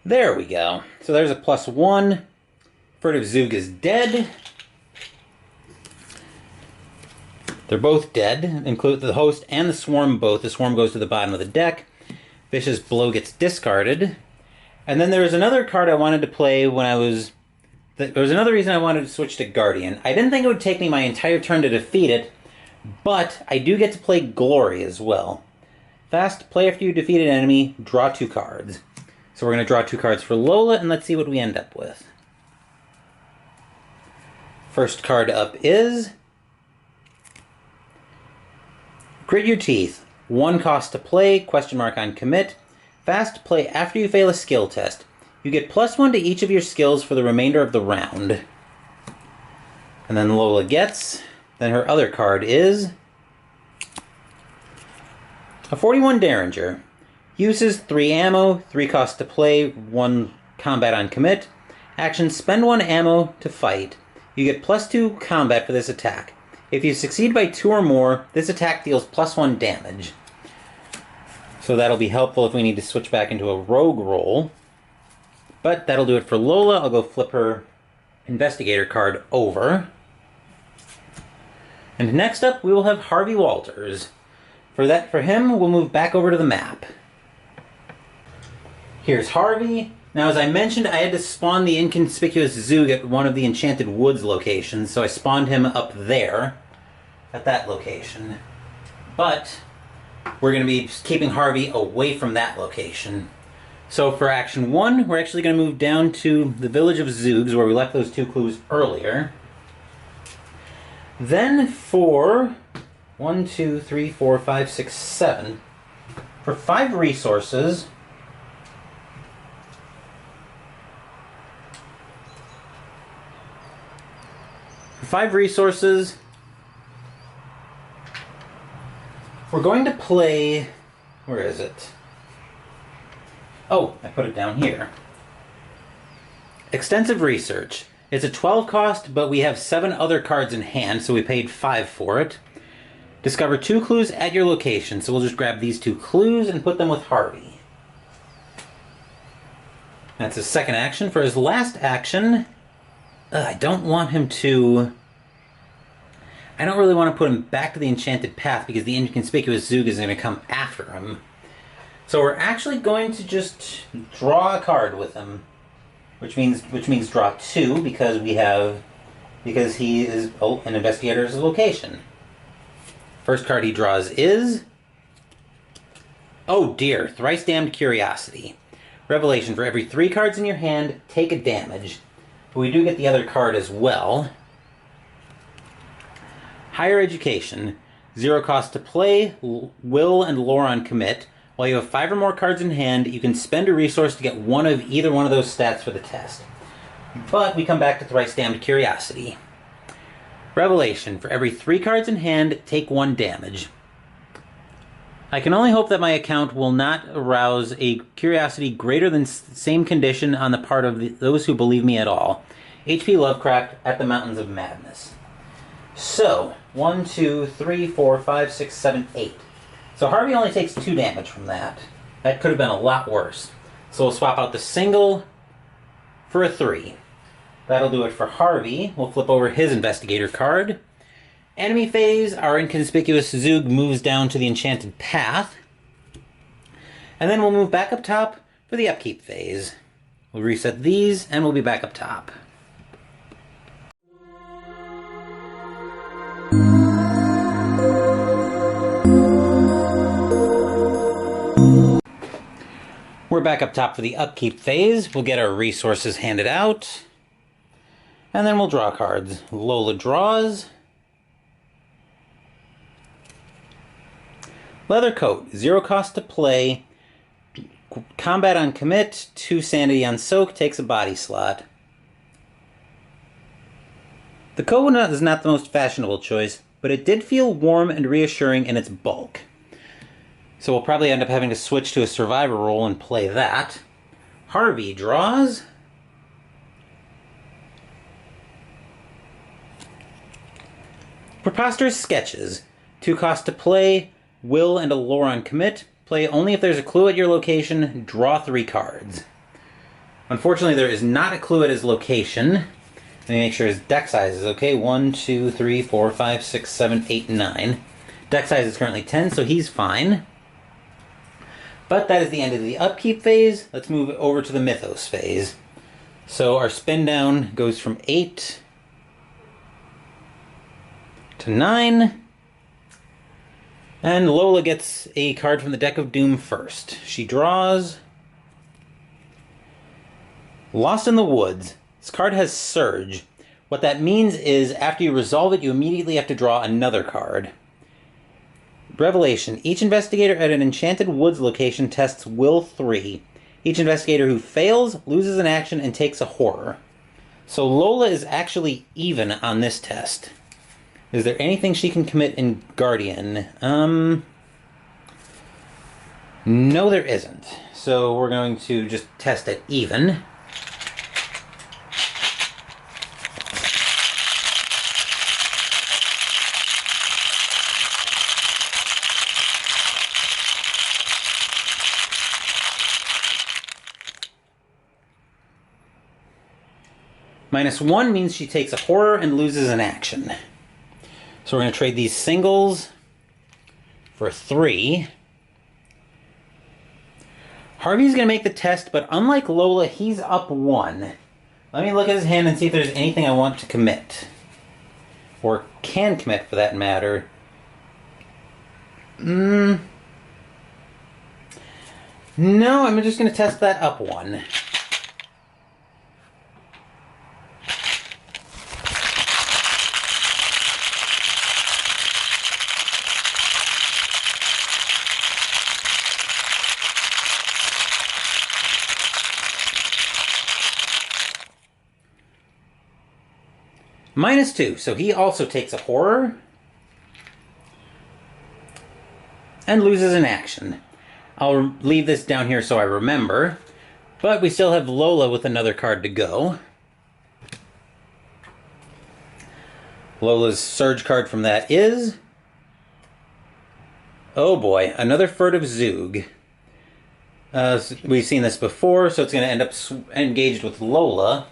There we go. So there's a +1. Furtive Zoog is dead. They're both dead, include the host and the swarm both. The swarm goes to the bottom of the deck. Vicious Blow gets discarded. And then there was another card I wanted to play when I was... There was another reason I wanted to switch to Guardian. I didn't think it would take me my entire turn to defeat it, but I do get to play Glory as well. Fast, play after you defeat an enemy, draw 2 cards. So we're going to draw 2 cards for Lola, and let's see what we end up with. First card up is... Grit Your Teeth. 1 cost to play, question mark on commit. Fast, play after you fail a skill test. You get +1 to each of your skills for the remainder of the round. And then Lola gets... Then her other card is... a 41 Derringer. Uses 3 ammo, 3 cost to play, 1 combat on commit. Action, spend 1 ammo to fight. You get +2 combat for this attack. If you succeed by 2 or more, this attack deals +1 damage. So that'll be helpful if we need to switch back into a rogue roll. But that'll do it for Lola. I'll go flip her investigator card over. And next up, we will have Harvey Walters. For him, we'll move back over to the map. Here's Harvey. Now, as I mentioned, I had to spawn the inconspicuous Zoog at one of the Enchanted Woods locations, so I spawned him up there, at that location. But we're going to be keeping Harvey away from that location. So for action 1, we're actually going to move down to the village of Zoogs, where we left those 2 clues earlier. Then for 1, 2, 3, 4, 5, 6, 7, for 5 resources, we're going to play... Where is it? Oh, I put it down here. Extensive Research. It's a 12 cost, but we have 7 other cards in hand, so we paid 5 for it. Discover 2 clues at your location, so we'll just grab these 2 clues and put them with Harvey. That's his second action. For his last action, I don't want him to... I don't really want to put him back to the Enchanted Path because the inconspicuous Zoog is going to come after him. So we're actually going to just draw a card with him, which means draw 2 because he is an investigator's location. First card he draws is, oh dear, Thrice Damned Curiosity. Revelation: for every 3 cards in your hand, take a damage. But we do get the other card as well. Higher Education. 0 cost to play, will and lore on commit. While you have 5 or more cards in hand, you can spend a resource to get one of either one of those stats for the test. But we come back to Thrice Damned Curiosity. Revelation: for every 3 cards in hand, take 1 damage. I can only hope that my account will not arouse a curiosity greater than same condition on the part of those who believe me at all. H.P. Lovecraft, At the Mountains of Madness. So, 1, 2, 3, 4, 5, 6, 7, 8. So Harvey only takes 2 damage from that. That could have been a lot worse. So we'll swap out the single for a 3. That'll do it for Harvey. We'll flip over his investigator card. Enemy phase, our inconspicuous Zoog moves down to the Enchanted Path. And then we'll move back up top for the upkeep phase. We'll reset these and we'll be back up top. We're back up top for the upkeep phase. We'll get our resources handed out. And then we'll draw cards. Lola draws. Leather Coat. 0 cost to play. Combat on commit. 2 sanity on soak. Takes a body slot. The coat is not the most fashionable choice, but it did feel warm and reassuring in its bulk. So we'll probably end up having to switch to a survivor role and play that. Harvey draws. Preposterous Sketches. 2 cost to play, will and a lore on commit. Play only if there's a clue at your location, draw 3 cards. Unfortunately, there is not a clue at his location. Let me make sure his deck size is okay. 1, 2, 3, 4, 5, 6, 7, 8, 9. Deck size is currently 10, so he's fine. But that is the end of the upkeep phase. Let's move over to the Mythos phase. So our spin down goes from 8 to 9. And Lola gets a card from the Deck of Doom first. She draws Lost in the Woods. This card has Surge. What that means is after you resolve it, you immediately have to draw another card. Revelation. Each investigator at an Enchanted Woods location tests Will 3. Each investigator who fails loses an action and takes a horror. So Lola is actually even on this test. Is there anything she can commit in Guardian? No, there isn't. So we're going to just test it even. -1 means she takes a horror and loses an action. So we're going to trade these singles for 3. Harvey's going to make the test, but unlike Lola, he's up 1. Let me look at his hand and see if there's anything I want to commit. Or can commit, for that matter. No, I'm just going to test that up 1. -2, so he also takes a horror and loses an action. I'll leave this down here so I remember, but we still have Lola with another card to go. Lola's surge card from that is... oh boy, another Furtive Zoog. We've seen this before, so it's going to end up engaged with Lola.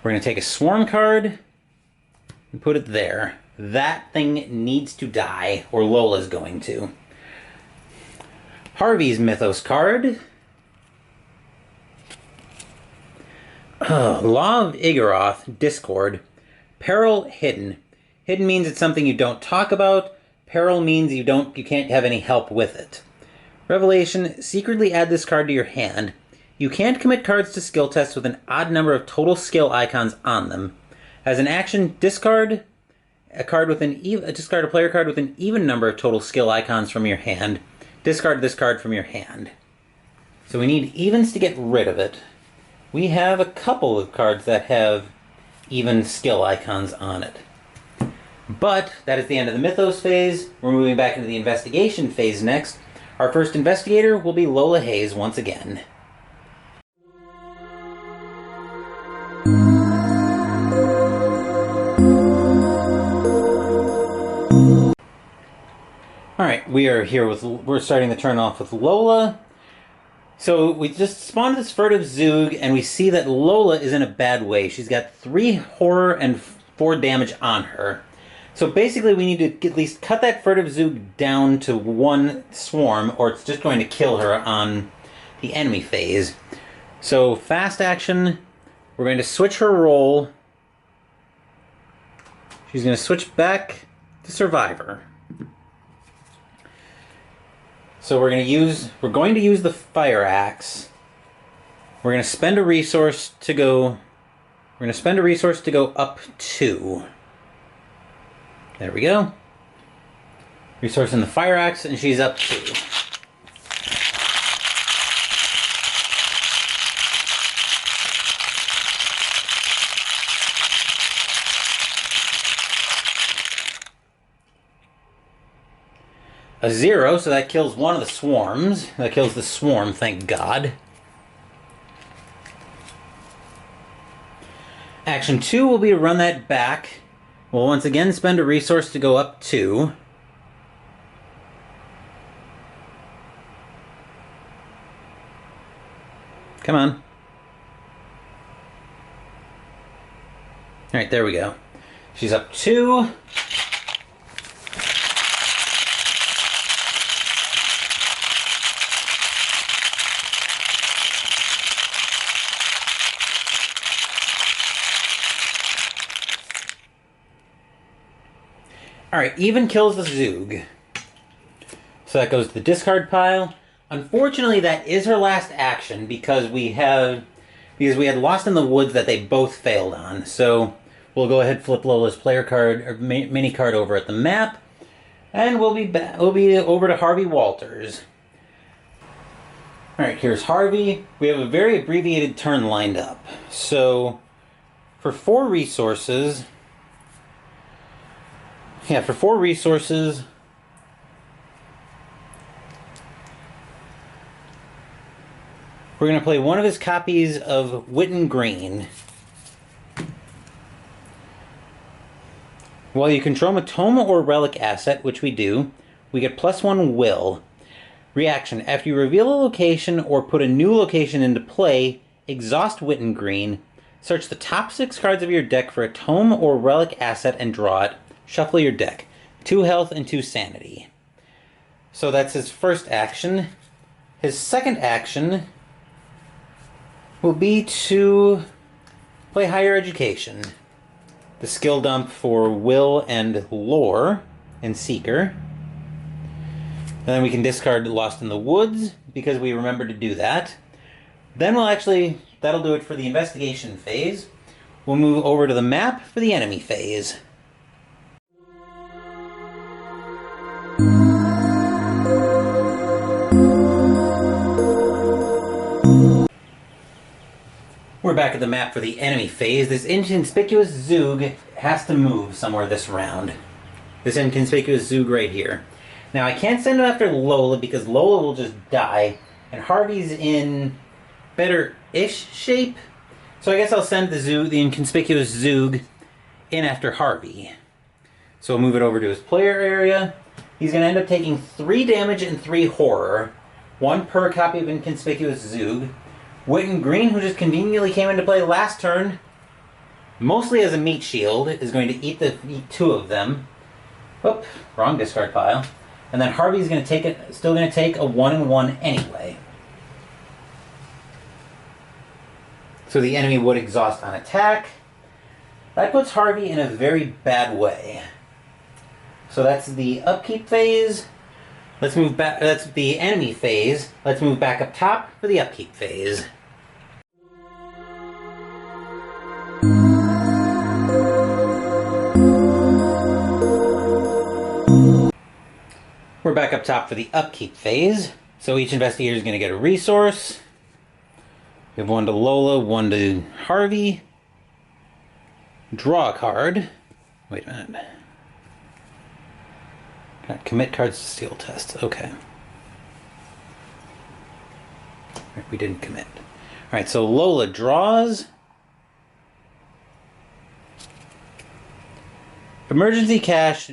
We're going to take a Swarm card and put it there. That thing needs to die, or Lola's going to. Harvey's Mythos card. Law of Igoroth, Discord. Peril Hidden. Hidden means it's something you don't talk about. Peril means you can't have any help with it. Revelation, secretly add this card to your hand. You can't commit cards to skill tests with an odd number of total skill icons on them. As an action, discard a player card with an even number of total skill icons from your hand. Discard this card from your hand. So we need evens to get rid of it. We have a couple of cards that have even skill icons on it. But that is the end of the Mythos phase. We're moving back into the investigation phase next. Our first investigator will be Lola Hayes once again. Alright, we're starting the turn off with Lola. So we just spawned this Furtive Zoog, and we see that Lola is in a bad way. She's got 3 horror and 4 damage on her. So basically we need to at least cut that Furtive Zoog down to 1 swarm, or it's just going to kill her on the enemy phase. So fast action, we're going to switch her role. She's going to switch back to Survivor. So we're going to use the Fire Axe. We're going to spend a resource to go up 2. There we go. Resource in the Fire Axe, and she's up 2. A 0, so that kills one of the swarms. That kills the swarm, thank God. Action 2 will be to run that back. We'll once again spend a resource to go up 2. Come on. Alright, there we go. She's up 2. Alright, even kills the Zoog. So that goes to the discard pile. Unfortunately, that is her last action because we had Lost in the Woods that they both failed on. So we'll go ahead and flip Lola's player card or mini card over at the map, and we'll be over to Harvey Walters. Alright, here's Harvey. We have a very abbreviated turn lined up. So for 4 resources, we're going to play one of his copies of Witten Green. While you control a tome or relic asset, which we do, we get +1 will. Reaction: after you reveal a location or put a new location into play, exhaust Witten Green. Search the top 6 cards of your deck for a tome or relic asset and draw it. Shuffle your deck. 2 health and 2 sanity. So that's his first action. His second action will be to play Higher Education. The skill dump for Will and Lore and Seeker. And then we can discard Lost in the Woods because we remembered to do that. Then that'll do it for the investigation phase. We'll move over to the map for the enemy phase. We're back at the map for the enemy phase. This inconspicuous Zoog has to move somewhere this round. This inconspicuous Zoog right here. Now I can't send him after Lola because Lola will just die, and Harvey's in better-ish shape. So I guess I'll send the inconspicuous Zoog in after Harvey. So we'll move it over to his player area. He's going to end up taking 3 damage and 3 horror. 1 per copy of inconspicuous Zoog. Witten Green, who just conveniently came into play last turn, mostly as a meat shield, is going to eat 2 of them. Oop, wrong discard pile. And then Harvey's going to still going to take a 1/1 anyway. So the enemy would exhaust on attack. That puts Harvey in a very bad way. So that's the upkeep phase. Let's move back. That's the enemy phase. Let's move back up top for the upkeep phase. We're back up top for the upkeep phase. So each investigator is going to get a resource. We have 1 to Lola, 1 to Harvey. Draw a card. Wait a minute. Commit cards to steal tests. Okay. We didn't commit. Alright, so Lola draws. Emergency cash,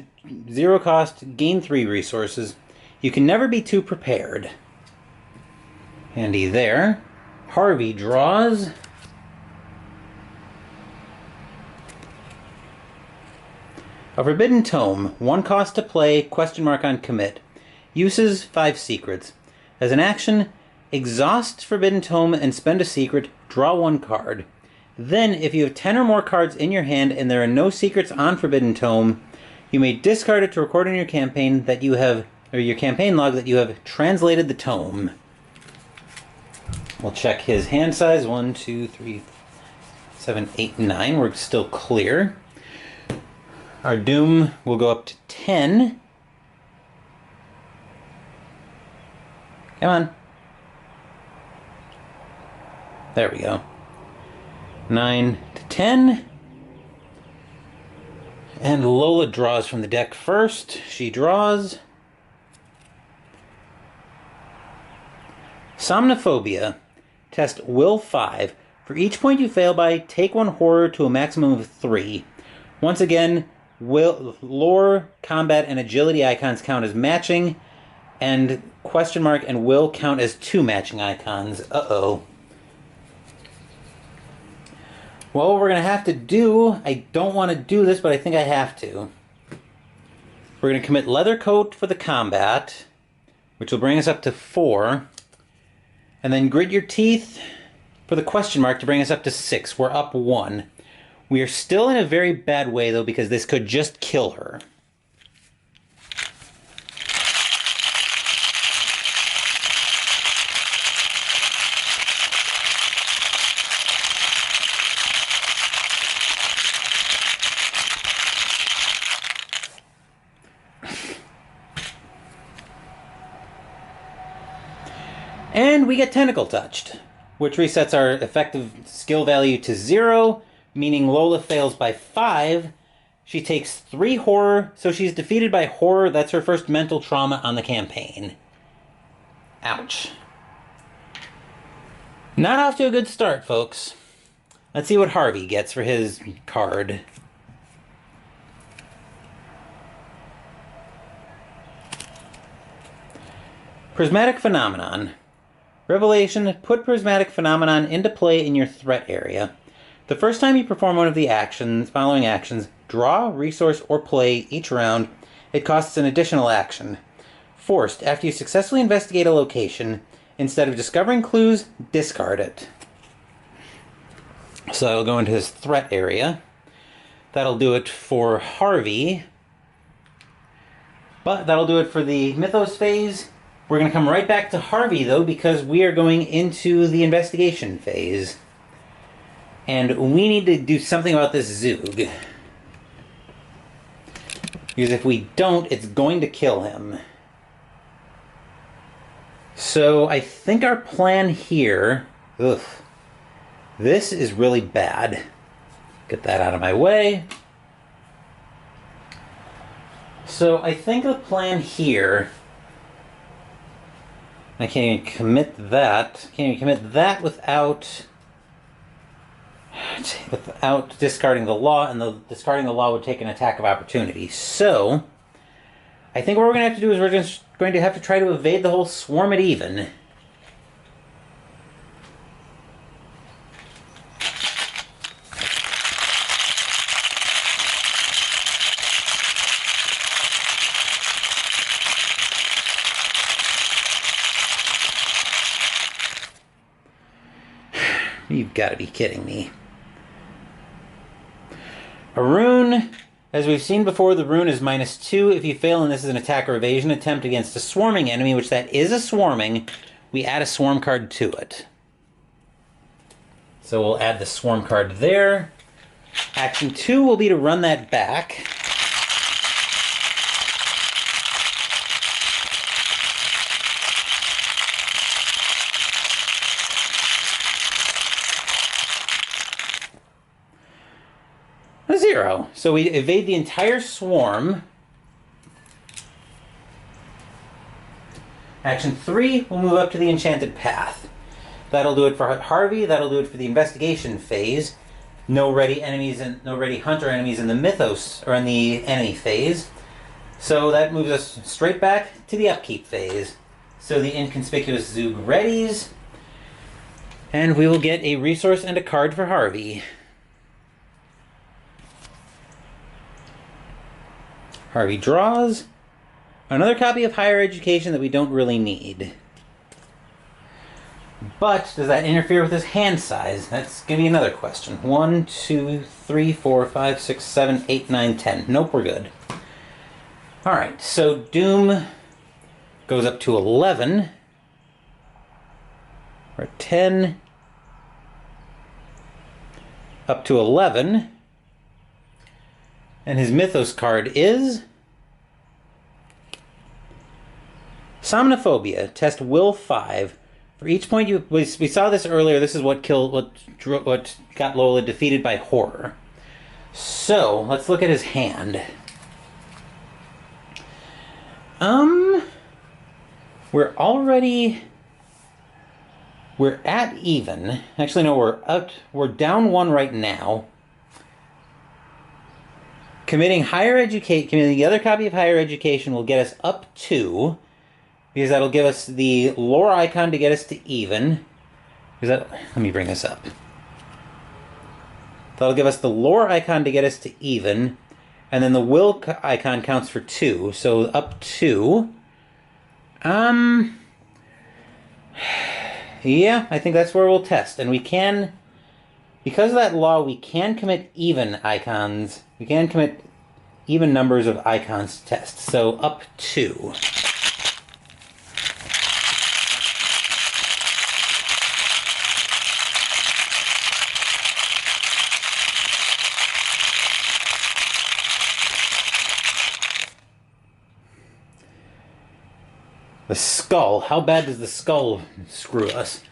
0 cost, gain 3 resources. You can never be too prepared. Handy there. Harvey draws. A Forbidden Tome, 1 cost to play, ? on commit. Uses 5 secrets. As an action, exhaust Forbidden Tome and spend a secret, draw 1 card. Then, if you have 10 or more cards in your hand and there are no secrets on Forbidden Tome, you may discard it to record in your campaign that you have, or your campaign log that you have translated the tome. We'll check his hand size. 1, 2, 3, 7, 8, 9. We're still clear. Our doom will go up to 10. Come on. There we go. 9 to 10. And Lola draws from the deck first. She draws. Somnophobia. Test Will 5. For each point you fail by, take 1 horror to a maximum of 3. Once again, lore, combat, and agility icons count as matching, and ? and will count as 2 matching icons. Uh-oh. Well, what we're going to have to do, I don't want to do this, but I think I have to. We're going to commit Leather Coat for the combat, which will bring us up to 4, and then Grit Your Teeth for the ? to bring us up to 6. We're up 1. We are still in a very bad way, though, because this could just kill her. And we get Tentacle Touched, which resets our effective skill value to 0, meaning Lola fails by 5. She takes 3 horror, so she's defeated by horror. That's her first mental trauma on the campaign. Ouch. Not off to a good start, folks. Let's see what Harvey gets for his card. Prismatic Phenomenon. Revelation, put Prismatic Phenomenon into play in your threat area. The first time you perform one of the following actions, draw, resource, or play each round, it costs an additional action. Forced, after you successfully investigate a location, instead of discovering clues, discard it. So I'll go into his threat area. That'll do it for Harvey. But that'll do it for the Mythos phase. We're going to come right back to Harvey, though, because we are going into the investigation phase. And we need to do something about this Zoog. Because if we don't, it's going to kill him. So I think our plan here... Ugh. This is really bad. Get that out of my way. So I think the plan here... I can't even commit that. Can't even commit that without discarding the law, and discarding the law would take an attack of opportunity. So, I think what we're going to have to do is we're just going to have to try to evade the whole swarm at even. You've got to be kidding me. A rune, as we've seen before, the rune is -2. If you fail, and this is an attack or evasion attempt against a swarming enemy, which that is a swarming, we add a swarm card to it. So we'll add the swarm card there. Action 2 will be to run that back. A 0. So we evade the entire swarm. Action 3, we'll move up to the enchanted path. That'll do it for Harvey. That'll do it for the investigation phase. No ready hunter enemies in the mythos or in the enemy phase. So that moves us straight back to the upkeep phase. So the inconspicuous Zoog readies, and we will get a resource and a card for Harvey. Harvey draws another copy of Higher Education that we don't really need. But does that interfere with his hand size? That's going to be another question. 1, 2, 3, 4, 5, 6, 7, 8, 9, 10. Nope, we're good. Alright, so Doom goes up to 11. We're at 10. Up to 11. And his Mythos card is Somnophobia. Test Will 5. For each point we saw this earlier. This is what got Lola defeated by horror. So let's look at his hand. We're at even. Actually, no, we're down 1 right now. Committing the other copy of Higher Education will get us up 2, because that'll give us the lore icon to get us to even. Let me bring this up. That'll give us the lore icon to get us to even, and then the will icon counts for 2, so up 2. Yeah, I think that's where we'll test, and we can, because of that law, we can commit even icons. We can commit even numbers of icons to test. So up 2. The skull. How bad does the skull screw us?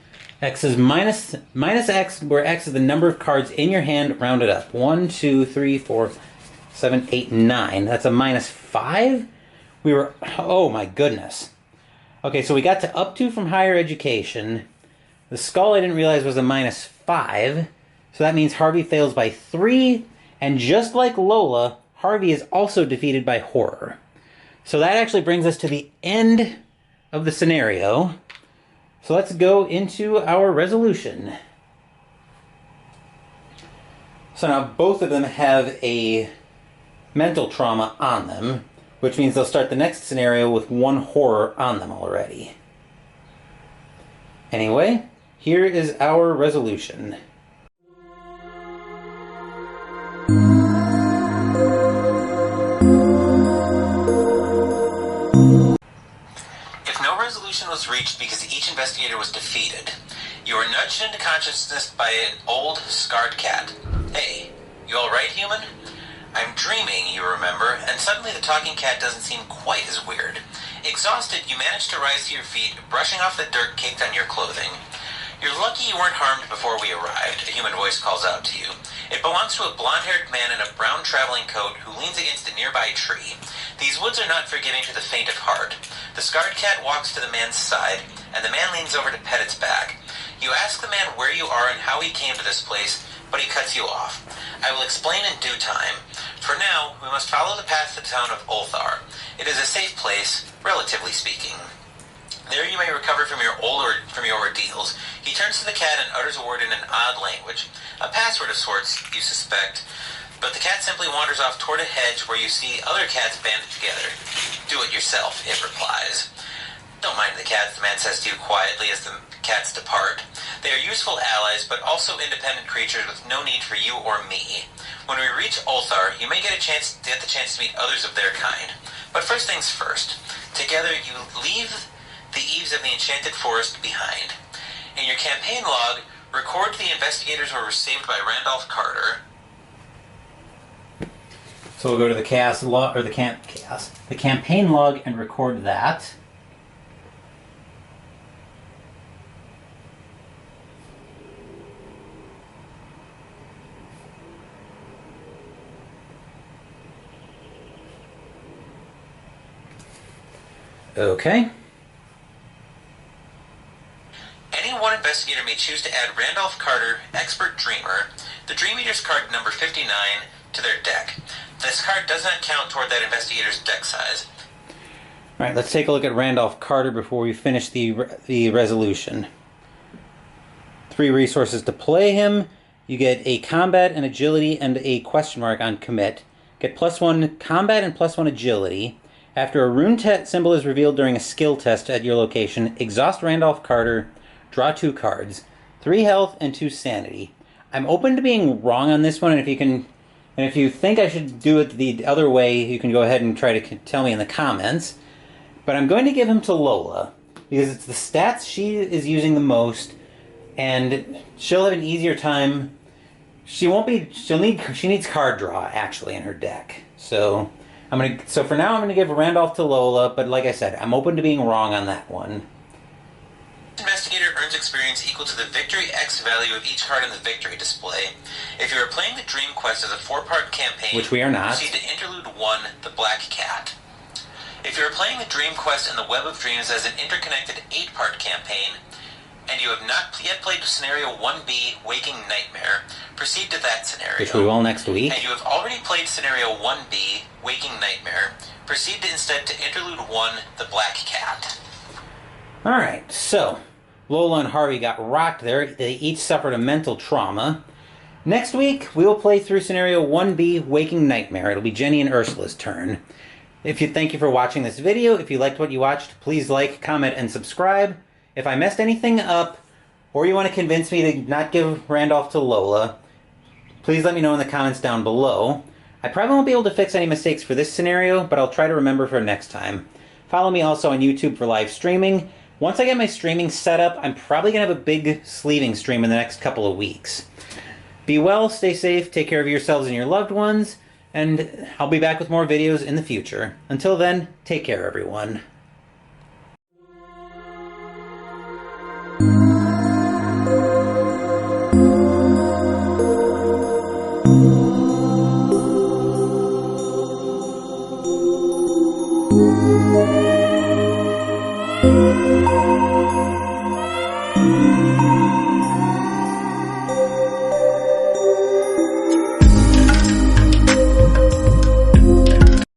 X is minus X, where X is the number of cards in your hand rounded up. 1, 2, 3, 4, 7, 8, 9. That's a -5? We were... Oh my goodness. Okay, so we got to up 2 from Higher Education. The skull I didn't realize was a -5. So that means Harvey fails by 3. And just like Lola, Harvey is also defeated by horror. So that actually brings us to the end of the scenario. So let's go into our resolution. So now both of them have a mental trauma on them, which means they'll start the next scenario with one horror on them already. Anyway, here is our resolution. If no resolution was reached because each investigator was defeated, you are nudged into consciousness by an old, scarred cat. Hey, you alright, human? I'm dreaming, you remember, and suddenly the talking cat doesn't seem quite as weird. Exhausted, you manage to rise to your feet, brushing off the dirt caked on your clothing. You're lucky you weren't harmed before we arrived, a human voice calls out to you. It belongs to a blonde-haired man in a brown traveling coat who leans against a nearby tree. These woods are not forgiving to the faint of heart. The scarred cat walks to the man's side, and the man leans over to pet its back. You ask the man where you are and how he came to this place, but he cuts you off. I will explain in due time. For now, we must follow the path to the town of Ulthar. It is a safe place, relatively speaking. There you may recover from your ordeals. He turns to the cat and utters a word in an odd language. A password of sorts, you suspect. But the cat simply wanders off toward a hedge where you see other cats banded together. Do it yourself, it replies. Don't mind the cats, the man says to you quietly as the cats depart. They are useful allies, but also independent creatures with no need for you or me. When we reach Ulthar, you may get the chance to meet others of their kind. But first things first. Together, you leave the eaves of the enchanted forest behind. In your campaign log, record the investigators who were saved by Randolph Carter. So we'll go to the the campaign log and record that. Okay. Any one investigator may choose to add Randolph Carter, Expert Dreamer, the Dream Eater's card number 59, to their deck. This card does not count toward that investigator's deck size. Alright, let's take a look at Randolph Carter before we finish the resolution. 3 resources to play him. You get a combat, an agility, and a question mark on commit. Get +1 combat and +1 agility. After a rune symbol is revealed during a skill test at your location, exhaust Randolph Carter, draw 2 cards, 3 health and 2 sanity. I'm open to being wrong on this one, and if you think I should do it the other way, you can go ahead and try to tell me in the comments. But I'm going to give him to Lola, because it's the stats she is using the most, and she'll have an easier time. She needs card draw, actually, in her deck. So for now I'm gonna give Randolph to Lola, but like I said, I'm open to being wrong on that one. Investigator earns experience equal to the victory X value of each card in the victory display. If you are playing the Dream Quest as a 4-part campaign, which we are not, proceed to Interlude 1, The Black Cat. If you are playing the Dream Quest and the Web of Dreams as an interconnected 8-part campaign, and you have not yet played Scenario 1B, Waking Nightmare, proceed to that scenario. Which we will next week. And you have already played Scenario 1B, Waking Nightmare, proceed instead to Interlude 1, The Black Cat. Alright, so Lola and Harvey got rocked there. They each suffered a mental trauma. Next week, we will play through Scenario 1B, Waking Nightmare. It'll be Jenny and Ursula's turn. Thank you for watching this video. If you liked what you watched, please like, comment, and subscribe. If I messed anything up, or you want to convince me to not give Randolph to Lola, please let me know in the comments down below. I probably won't be able to fix any mistakes for this scenario, but I'll try to remember for next time. Follow me also on YouTube for live streaming. Once I get my streaming set up, I'm probably going to have a big sleeving stream in the next couple of weeks. Be well, stay safe, take care of yourselves and your loved ones, and I'll be back with more videos in the future. Until then, take care everyone.